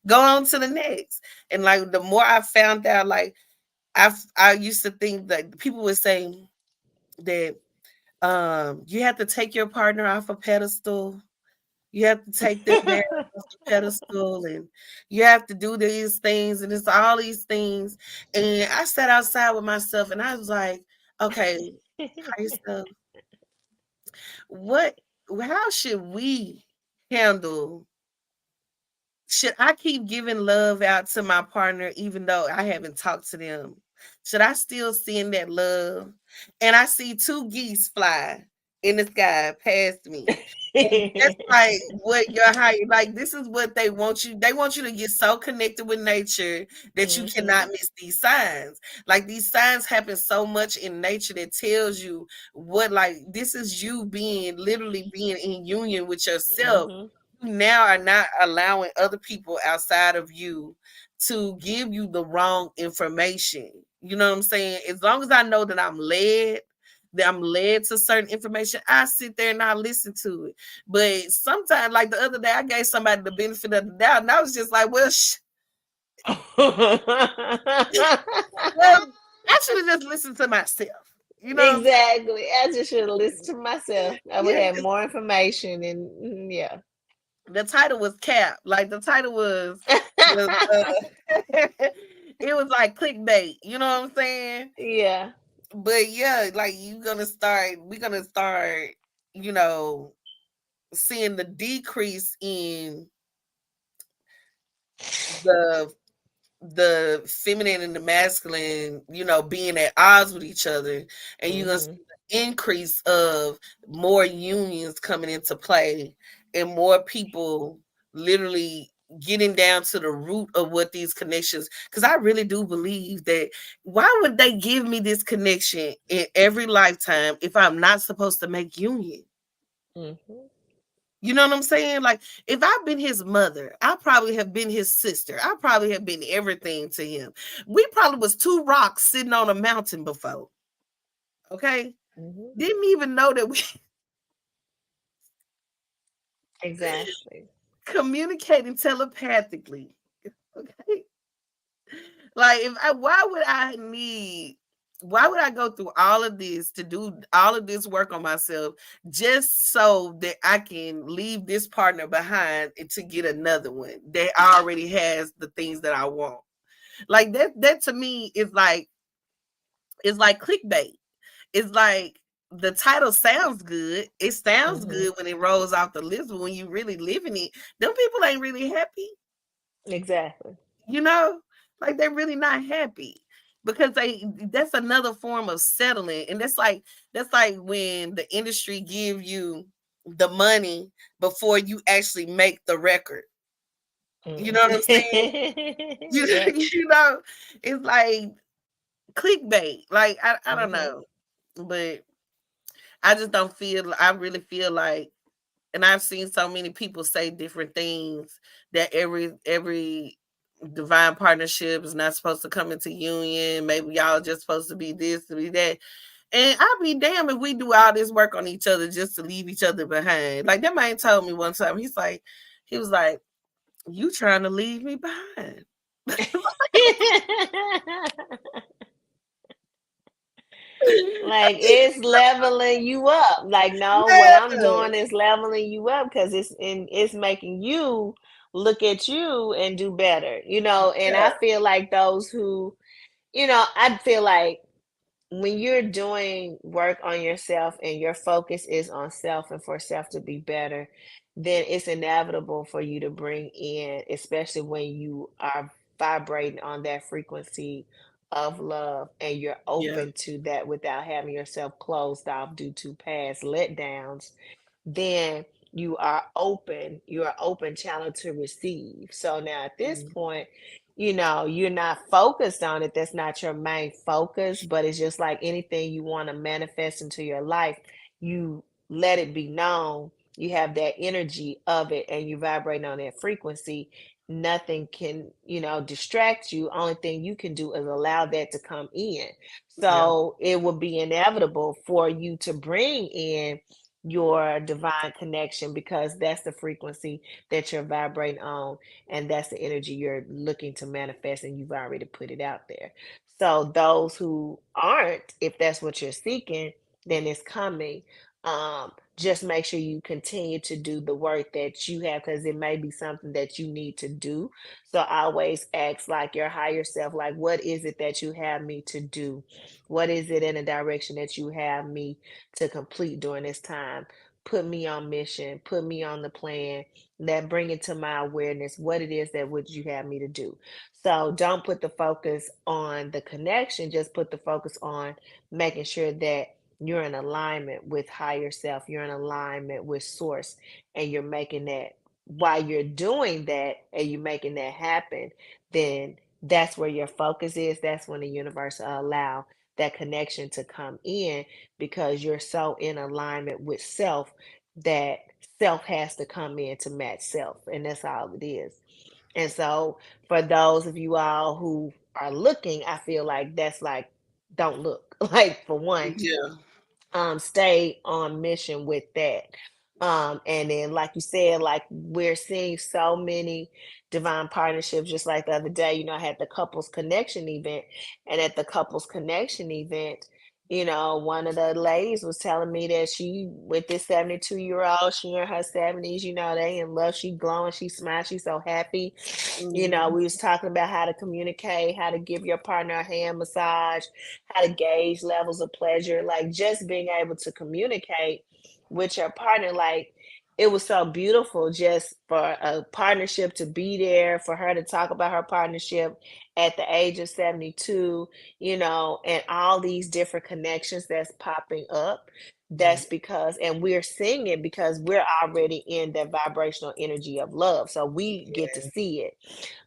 A: go on to the next. And like the more I found out, like I used to think that people would say that you have to take your partner off a pedestal. You have to take them down off the pedestal, and you have to do these things, and it's all these things. And I sat outside with myself, and I was like, okay, higher self, what how should we handle, should I keep giving love out to my partner even though I haven't talked to them? Should I still send that love? And I see two geese fly in the sky past me. And that's like what your higher, like this is what they want you. They want you to get so connected with nature that you
B: Mm-hmm.
A: cannot miss these signs. Like these signs happen so much in nature that tells you what, like this is you being literally being in union with yourself.
B: Mm-hmm.
A: You now are not allowing other people outside of you to give you the wrong information. You know what I'm saying? As long as I know that I'm led to certain information, I sit there and I listen to it. But sometimes, like the other day, I gave somebody the benefit of the doubt, and I was just like, well, well, I should have just listened to myself. You know what I'm saying?
B: Exactly. I just should have listened to myself. I would
A: Yeah,
B: have
A: 'cause
B: more information and yeah.
A: the title was cap. Like the title was it was like clickbait. You know what I'm saying?
B: Yeah.
A: But yeah, like we're gonna start, you know, seeing the decrease in the the feminine and the masculine, you know, being at odds with each other, and you're gonna
B: Mm-hmm.
A: see the increase of more unions coming into play and more people literally getting down to the root of what these connections, because I really do believe that why would they give me this connection in every lifetime if I'm not supposed to make union?
B: Mm-hmm.
A: You know what I'm saying? Like, if I've been his mother, I probably have been his sister. I probably have been everything to him. We probably was two rocks sitting on a mountain before. Okay.
B: Mm-hmm.
A: Didn't even know that we
B: Exactly.
A: communicating telepathically. Okay. Like, if I, why would I go through all of this to do all of this work on myself just so that I can leave this partner behind and to get another one that already has the things that I want? Like that to me is like clickbait. It's like the title sounds good. It sounds
B: Mm-hmm.
A: good when it rolls off the lips, but when you really living it, them people ain't really happy.
B: Exactly.
A: You know, like they're really not happy because that's another form of settling, and that's like when the industry give you the money before you actually make the record. You know what I'm saying? You
B: Yeah.
A: you know, it's like clickbait. Like I don't
B: Mm-hmm.
A: know, but I just don't feel. I really feel like, and I've seen so many people say different things that every divine partnership is not supposed to come into union. Maybe y'all just supposed to be this, to be that. And I'd be damn if we do all this work on each other just to leave each other behind. Like that man told me one time, he was like, you trying to leave me behind.
B: Like it's leveling you up. Like no, what I'm
A: Yeah.
B: doing is leveling you up because it's making you look at you and do better. And I
A: Yeah.
B: feel like those who, I feel like when you're doing work on yourself and your focus is on self and for self to be better, then it's inevitable for you to bring in, especially when you are vibrating on that frequency of love and you're
A: Yeah.
B: open to that without having yourself closed off due to past letdowns, then you're an open channel to receive. So now at this
A: Mm,
B: point, you're not focused on it. That's not your main focus, but it's just like anything you want to manifest into your life, you let it be known. You have that energy of it and you vibrate on that frequency. Nothing can, distract you. Only thing you can do is allow that to come in.
A: yeah.
B: So it will be inevitable for you to bring in your divine connection because that's the frequency that you're vibrating on and that's the energy you're looking to manifest and you've already put it out there. So those who aren't, if that's what you're seeking, then it's coming. Just make sure you continue to do the work that you have because it may be something that you need to do. So always ask like your higher self, like what is it that you have me to do? What is it in a direction that you have me to complete during this time? Put me on mission, put me on the plan, that bring it to my awareness what it is that would you have me to do. So don't put the focus on the connection, just put the focus on making sure that you're in alignment with higher self, you're in alignment with source, and you're making that while you're doing that and you're making that happen, then that's where your focus is. That's when the universe will allow that connection to come in because you're so in alignment with self that self has to come in to match self. And that's all it is. And so for those of you all who are looking, I feel like that's like, don't look. Like for one,
A: Yeah.
B: stay on mission with that. And then like you said, like we're seeing so many divine partnerships, just like the other day, I had the couples connection event, and at the couples connection event, one of the ladies was telling me that she with this 72-year-old, she in her 70s, they in love, she glowing, she smiles, she's so happy.
A: Mhm.
B: We was talking about how to communicate, how to give your partner a hand massage, how to gauge levels of pleasure, like just being able to communicate with your partner. Like it was so beautiful just for a partnership to be there, for her to talk about her partnership at the age of 72, and all these different connections that's popping up.
A: Mhm.
B: That's because, and we're seeing it because we're already in that vibrational energy of love. So we get to
A: Yeah.
B: see it.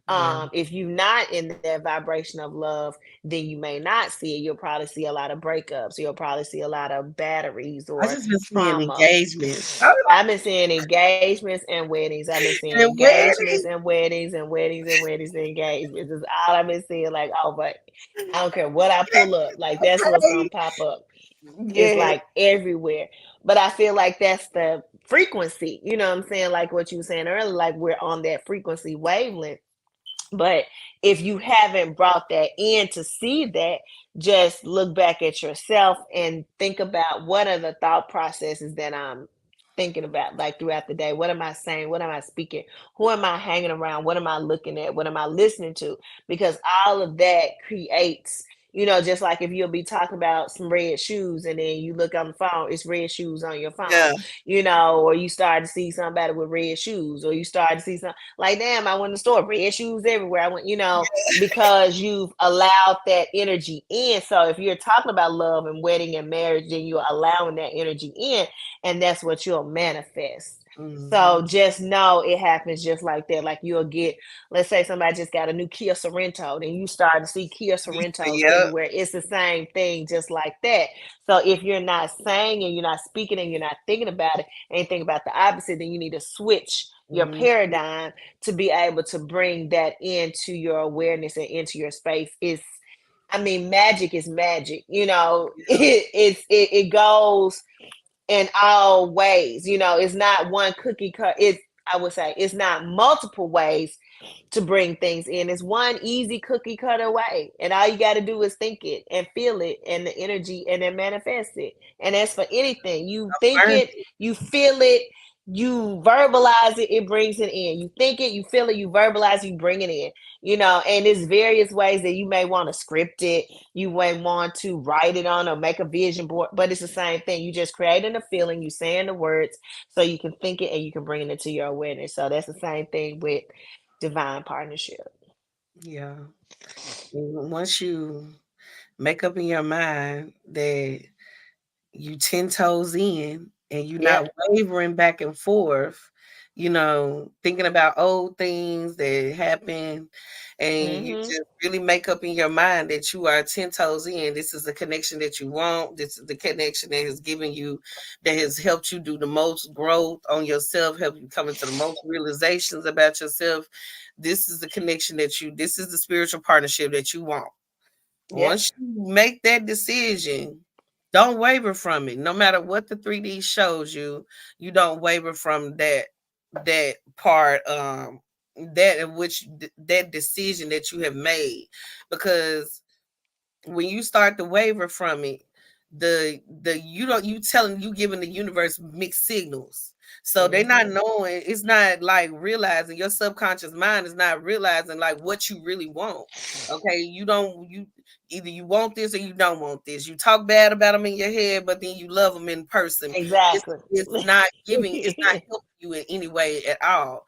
A: Yeah.
B: If you're not in that vibration of love, then you may not see it. You'll probably see a lot of breakups. You'll probably see a lot of batteries
A: I
B: or
A: just been seeing
B: trauma.
A: engagements. I was
B: I've been seeing engagements and weddings. I've been seeing
A: like, and
B: engagements
A: weddings.
B: and weddings and weddings and weddings and engagements. Is all I've been seeing. Like, oh, but I don't care what I pull up. Like, that's what's gonna
A: Okay.
B: pop up. It's
A: Yeah.
B: like everywhere. But I feel like that's the frequency. You know what I'm saying? Like what you were saying earlier, like we're on that frequency wavelength. But if you haven't brought that in to see that, just look back at yourself and think about what are the thought processes that I'm thinking about like throughout the day. What am I saying? What am I speaking? Who am I hanging around? What am I looking at? What am I listening to? Because all of that creates, just like if you'll be talking about some red shoes and then you look on the phone, it's red shoes on your phone,
A: Yeah.
B: or you start to see somebody with red shoes, or you start to see some like, damn, I went to the store, red shoes everywhere. I went, because you've allowed that energy in. So if you're talking about love and wedding and marriage, then you're allowing that energy in, and that's what you'll manifest.
A: Mhm.
B: So just know it happens just like that. Like you'll get, let's say somebody just got a new Kia Sorrento, then you start to see Kia Sorrentos
A: Yep.
B: everywhere. It's the same thing, just like that. So if you're not saying and you're not speaking and you're not thinking about it, and think about the opposite, then you need to switch your
A: Mhm.
B: paradigm to be able to bring that into your awareness and into your space. Is I mean, magic is magic.
A: Yeah.
B: It goes in all ways. It's not one cookie cut. It's I would say it's not multiple ways to bring things in. It's one easy cookie cutter way. And all you got to do is think it and feel it and the energy and then manifest it. And as for anything, you think
A: Learned
B: it, you feel it, you verbalize it, it brings it in. You think it, you feel it, you verbalize, you bring it in. And there's various ways that you may want to script it, you may want to write it on or make a vision board, but it's the same thing. You just creating a feeling, you saying the words so you can think it and you can bring it into your awareness. So that's the same thing with divine partnership.
A: Yeah. Once you make up in your mind that you 10 toes in and you're not
B: Yep.
A: wavering back and forth, thinking about old things that happened, and you
B: Mm-hmm.
A: just really make up in your mind that you are 10 toes in. This is the connection that you want. This is the connection that has given you, that has helped you do the most growth on yourself, help you come into the most realizations about yourself. This is the spiritual partnership that you want.
B: Yep.
A: Once you make that decision, don't waver from it. No matter what the 3D shows you, you don't waver from that part, that in which that decision that you have made. Because when you start to waver from it, the you don't you telling you giving the universe mixed signals. So they're not
B: Mm-hmm.
A: knowing, it's not like realizing, your subconscious mind is not realizing like what you really want. Okay, you don't you either you want this or you don't want this. You talk bad about them in your head, but then you love them in person. It's
B: Exactly.
A: it's not helping you in any way at all.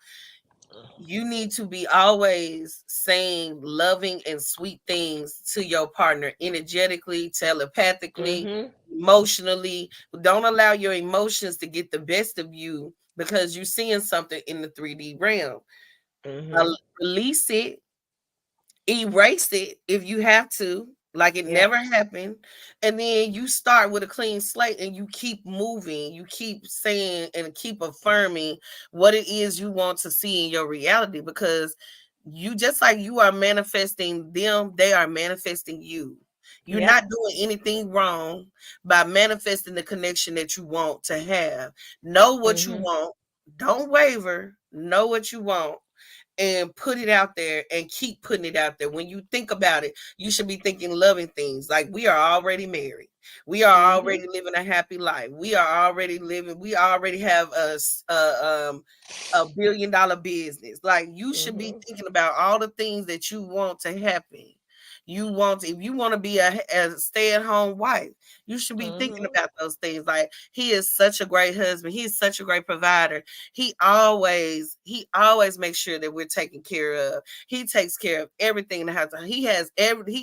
A: You need to be always saying loving and sweet things to your partner, energetically, telepathically,
B: Mm-hmm.
A: emotionally. Don't allow your emotions to get the best of you because you're seeing something in the 3D realm.
B: Mm-hmm.
A: Release it, erase it if you have to, like it
B: Yep.
A: never happened, and then you start with a clean slate and you keep moving, you keep saying and keep affirming what it is you want to see in your reality, because you, just like you are manifesting them, they are manifesting you. You're
B: Yep.
A: not doing anything wrong by manifesting the connection that you want to have. Know what you
B: Mm-hmm.
A: want, don't waver, know what you want, and put it out there and keep putting it out there. When you think about it, you should be thinking loving things like we are already married. We are
B: Mm-hmm.
A: already living a happy life. We already have a $1 billion business. Like you should be
B: Mm-hmm.
A: thinking about all the things that you want to happen. If you want to be a stay-at-home wife, you should be thinking
B: Mm-hmm.
A: about those things. Like he is such a great husband. He is such a great provider. He always makes sure that we're taken care of. He takes care of everything in the house. He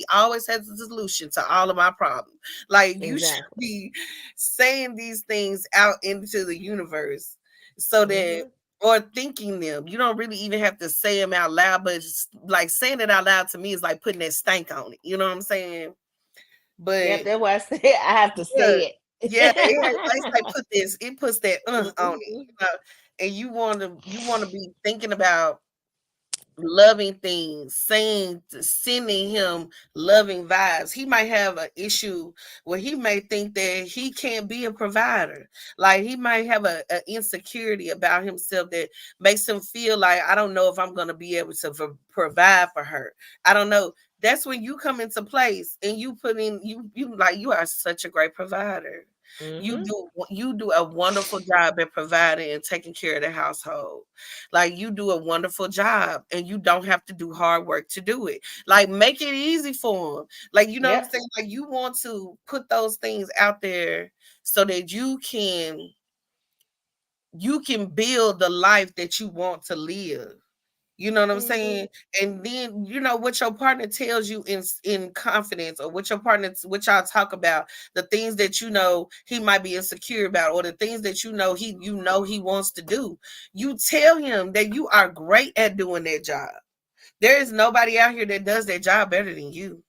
A: always has a solution to all of my problems. Like you should
B: Exactly.
A: be saying these things out into the universe so that,
B: Mm-hmm.
A: or thinking them. You don't really even have to say them out loud, but it's like saying it out loud to me is like putting that stank on it. You know what I'm saying?
B: Yep,
A: But
B: that's why I said I have to
A: yeah,
B: say
A: yeah, it's like
B: it.
A: it puts that on it,
B: Mhm.
A: and you want to be thinking about loving things, sending him loving vibes. He might have an issue where he may think that he can't be a provider. Like he might have a insecurity about himself that makes him feel like, I don't know if I'm going to be able to provide for her. I don't know. That's when you come into place and you put in you like, you are such a great provider.
B: Mhm.
A: You do a wonderful job at providing and taking care of the household. Like you do a wonderful job and you don't have to do hard work to do it. Like make it easy for them. Like, you know what I'm
B: Yep.
A: saying? Like you want to put those things out there so that you can build the life that you want to live. You know what I'm saying?
B: Mhm.
A: And then what your partner tells you in confidence, or what your partner, what y'all talk about, the things that he might be insecure about, or the things that he wants to do. You tell him that you are great at doing that job. There is nobody out here that does that job better than you.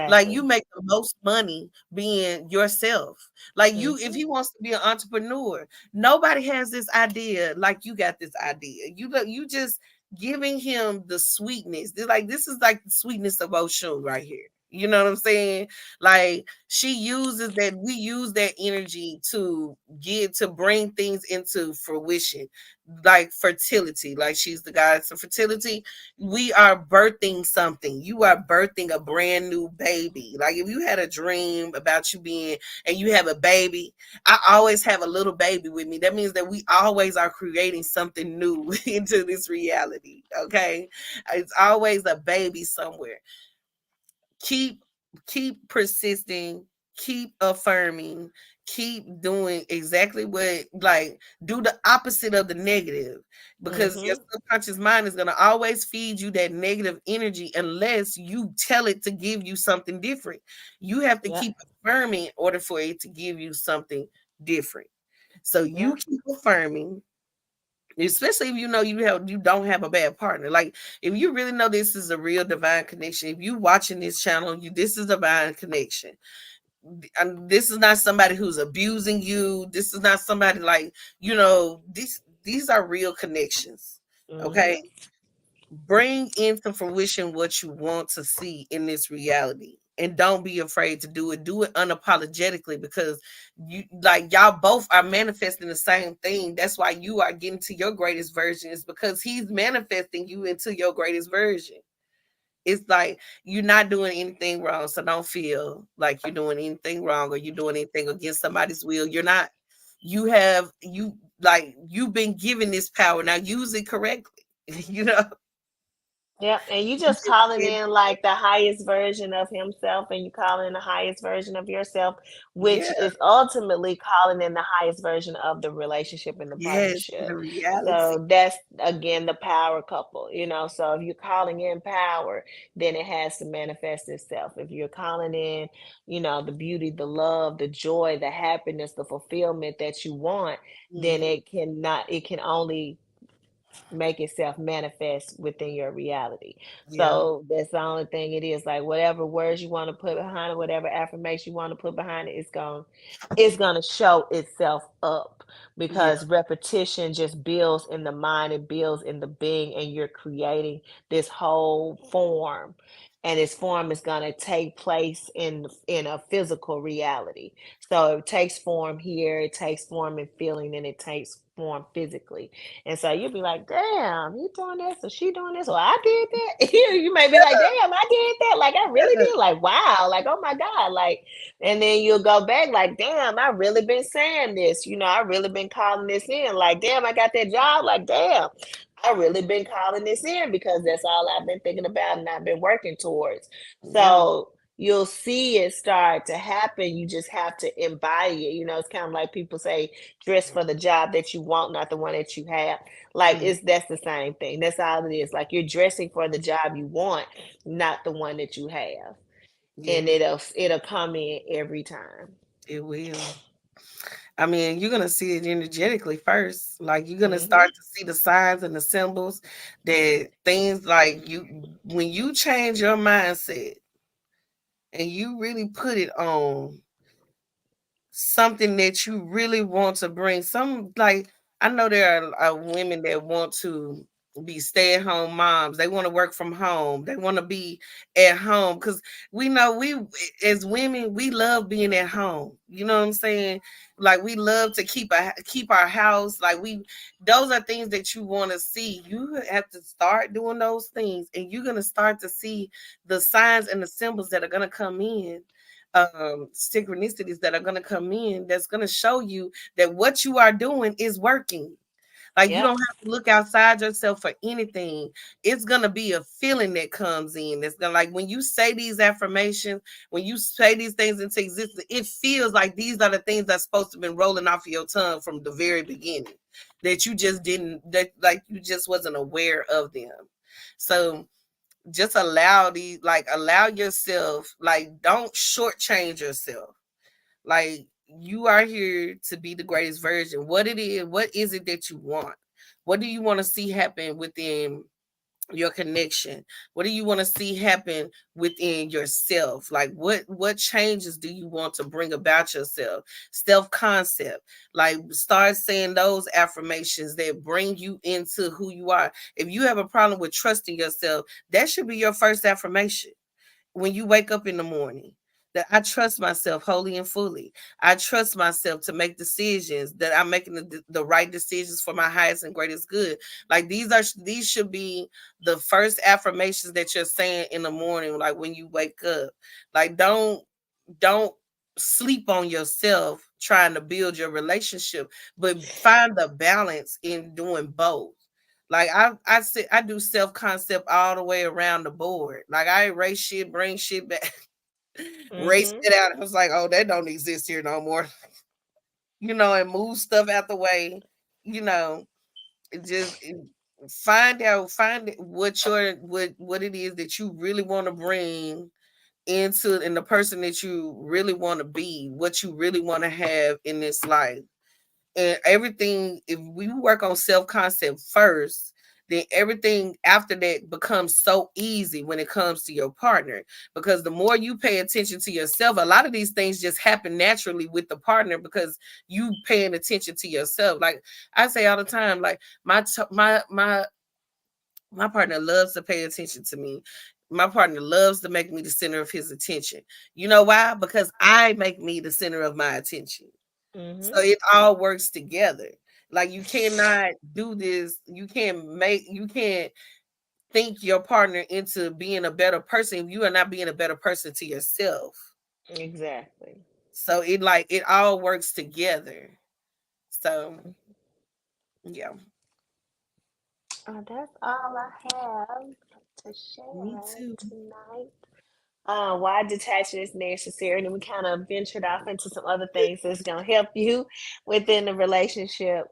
A: Like you
B: Exactly.
A: make the most money being yourself. Like if
B: Mhm.
A: he wants to be an entrepreneur, nobody has this idea like you got this idea. You just giving him the sweetness. This is like the sweetness of Oshun right here. You know what I'm saying? Like we use that energy to bring things into fruition, like fertility. Like she's the goddess of fertility. We are birthing something. You are birthing a brand new baby. Like if you had a dream about you being and you have a baby, I always have a little baby with me. That means that we always are creating something new into this reality. Okay. It's always a baby somewhere. Keep keep persisting, keep affirming, keep doing exactly what, like, do the opposite of the negative, because your
B: Mm-hmm.
A: subconscious mind is going to always feed you that negative energy unless you tell it to give you something different. You have to
B: Yep.
A: keep affirming in order for it to give you something different. So you
B: Yep.
A: keep affirming, especially if you don't have a bad partner. Like if you really know this is a real divine connection, if you watching this channel, you this is divine connection. And this is not somebody who's abusing you. This is not somebody like, these are real connections. Okay,
B: Mm-hmm.
A: bring into fruition what you want to see in this reality, and don't be afraid to do it unapologetically, because y'all both are manifesting the same thing. That's why you are getting to your greatest version, is because he's manifesting you into your greatest version. It's like you're not doing anything wrong, so don't feel like you're doing anything wrong or you're doing anything against somebody's will. You're not. You've been given this power, now use it correctly. you know
B: Yep, and you
A: You
B: just
A: just
B: calling
A: said,
B: in like the highest version of himself, and you calling in the highest version of yourself, which
A: yeah,
B: is ultimately calling in the highest version of the relationship and the
A: yes, to
B: partnership.
A: the reality.
B: So that's again the power couple, you know. So if you're calling in power, then it has to manifest itself. If you're calling in, you know, the beauty, the love, the joy, the happiness, the fulfillment that you want, then
A: Mhm.
B: it can only make itself manifest within your reality.
A: Yeah,
B: So that's the only thing it is. Like whatever words you want to put behind it, whatever affirmation you want to put behind it, it's gonna show itself up
A: yeah,
B: because repetition just builds in the mind, it builds in the being, and you're creating this whole form. And this form is gonna take place in a physical reality. So it takes form here, it takes form in feeling, and it takes form physically. And so you'll be like, damn, he doing this or she doing this or I did that. You may be like, damn, I did that. Like I really
A: yeah,
B: did. Like, wow. Like, oh my God. Like, and then you'll go back like, damn, I really been saying this. You know, I really been calling this in. Like, damn, I got that job. Like, damn, I really been calling this in because that's all I've been thinking about and I've been working towards.
A: yeah,
B: So you'll see it start to happen. You just have to embody it. You know, it's kind of like people say, dress for the job that you want, not the one that you have. Like
A: mm,
B: it's that's the same thing. That's all it is. Like you're dressing for the job you want, not the one that you have. And
A: yeah.
B: it'll come in every time.
A: It will. I mean, you're gonna see it energetically first. Like you're gonna
B: Hmm.
A: start to see the signs and the symbols that things like when you change your mindset and you really put it on something that you really want to bring. Some, like, I know there are women that want to be stay-at-home moms. They want to work from home. They want to be at home because we know we as women we love being at home. You know what I'm saying? Like we love to keep our house. Like we those are things that you want to see. You have to start doing those things, and you're gonna start to see the signs and the symbols that are gonna come in, synchronicities that are going to come in, that's going to show you that what you are doing is working. Like you
B: Yep.
A: don't have to look outside yourself for anything. It's gonna be a feeling that comes in. It's gonna, like when you say these affirmations, when you say these things into existence, it feels like these are the things that's supposed to have been rolling off of your tongue from the very beginning. That you just didn't, that like you just wasn't aware of them. So just allow yourself, like don't shortchange yourself. Like you are here to be the greatest version. What is it that you want? What do you want to see happen within your connection? What do you want to see happen within yourself? Like what changes do you want to bring about yourself? Self concept. Like start saying those affirmations that bring you into who you are. If you have a problem with trusting yourself, that should be your first affirmation. when you wake up in the morning, that I trust myself wholly and fully. I trust myself to make decisions, that I'm making the right decisions for my highest and greatest good. Like these should be the first affirmations that you're saying in the morning, like when you wake up. Like don't sleep on yourself trying to build your relationship, but find the balance in doing both. Like I do self concept all the way around the board. Like I erase shit, bring shit back, erase
B: Mhm.
A: it out. I was like, oh, that don't exist here no more. And move stuff out the way. You know, just find what it is that you really want to bring into, and the person that you really want to be, what you really want to have in this life. And everything, if we work on self-concept first, then everything after that becomes so easy when it comes to your partner, because the more you pay attention to yourself, a lot of these things just happen naturally with the partner because you paying attention to yourself. Like I say all the time, like my partner loves to pay attention to me. My partner loves to make me the center of his attention. You know why? Because I make me the center of my attention. So
B: Mhm.
A: it all works together. Like you cannot do this. You can't think your partner into being a better person if you are not being a better person to yourself.
B: Exactly.
A: So it all works together. So yeah,
B: That's all I have to
A: me
B: share
A: too.
B: tonight. Why detaching is necessary, and then we kind of ventured off into some other things that's going to help you within the relationship,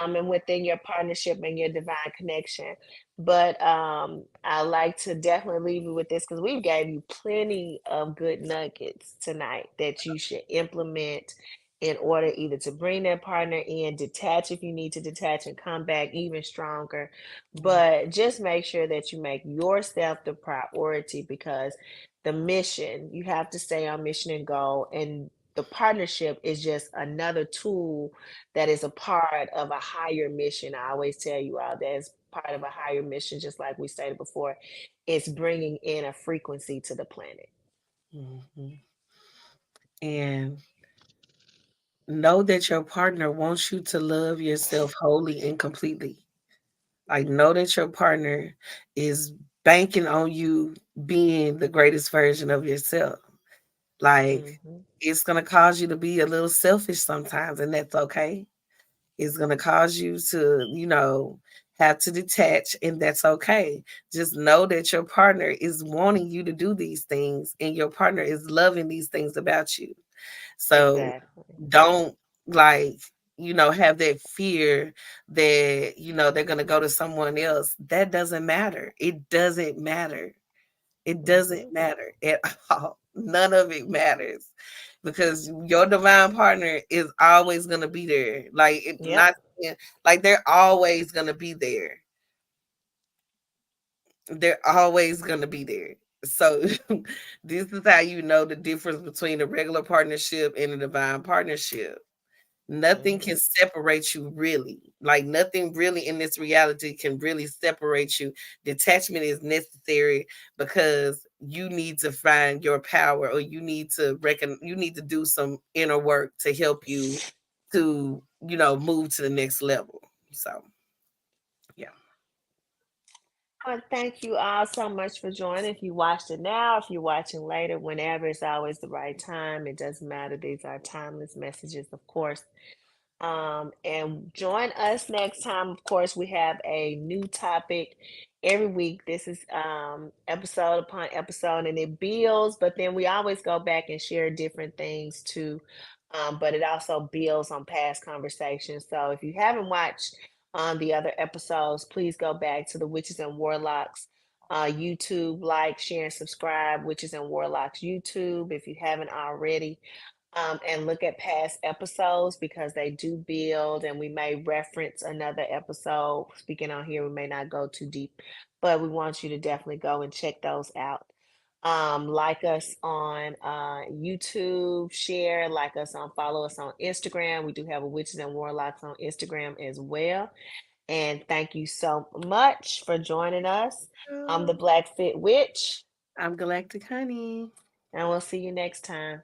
B: and within your partnership and your divine connection. But I like to definitely leave you with this because we gave you plenty of good nuggets tonight that you should implement in order either to bring that partner in, detach if you need to detach, and come back even stronger.
A: Mm,
B: But just make sure that you make yourself the priority, because the mission, you have to stay on mission and goal. And the partnership is just another tool that is a part of a higher mission. I always tell you all that it's part of a higher mission, just like we stated before. It's bringing in a frequency to the planet.
A: mhm. And know that your partner wants you to love yourself wholly and completely. Like, know that your partner is banking on you being the greatest version of yourself. Like,
B: Hmm.
A: it's going to cause you to be a little selfish sometimes, and that's okay. It's going to cause you to, have to detach, and that's okay. Just know that your partner is wanting you to do these things, and your partner is loving these things about you. So
B: Exactly.
A: don't, like, have that fear that, they're going to go to someone else. That doesn't matter. It doesn't matter. It doesn't
B: Hmm.
A: matter at all. None of it matters because your divine partner is always going to be there. Like,
B: Yep.
A: like they're always going to be there. They're always going to be there. So this is how you know the difference between a regular partnership and a divine partnership. Nothing
B: Hmm.
A: can separate you really. Like nothing really in this reality can really separate you. Detachment is necessary because you need to find your power, or you need to do some inner work to help you to, move to the next level. So, yeah.
B: I want to thank you all so much for joining. If you watched it now, if you're watching later, whenever, it's always the right time. It doesn't matter. These are timeless messages, of course. And join us next time. Of course, we have a new topic every week. This is episode upon episode, and it builds, but then we always go back and share different things too. But it also builds on past conversations. So if you haven't watched the other episodes, please go back to the Witches and Warlocks YouTube, like, share, and subscribe. Witches and Warlocks YouTube, if you haven't already, and look at past episodes because they do build, and we may reference another episode. Speaking on here, we may not go too deep, but we want you to definitely go and check those out. Like us on YouTube, share, like us on, follow us on Instagram. We do have a Witches and Warlocks on Instagram as well. And thank you so much for joining us. I'm the Black Fit Witch.
A: I'm Galactic Honey.
B: And we'll see you next time.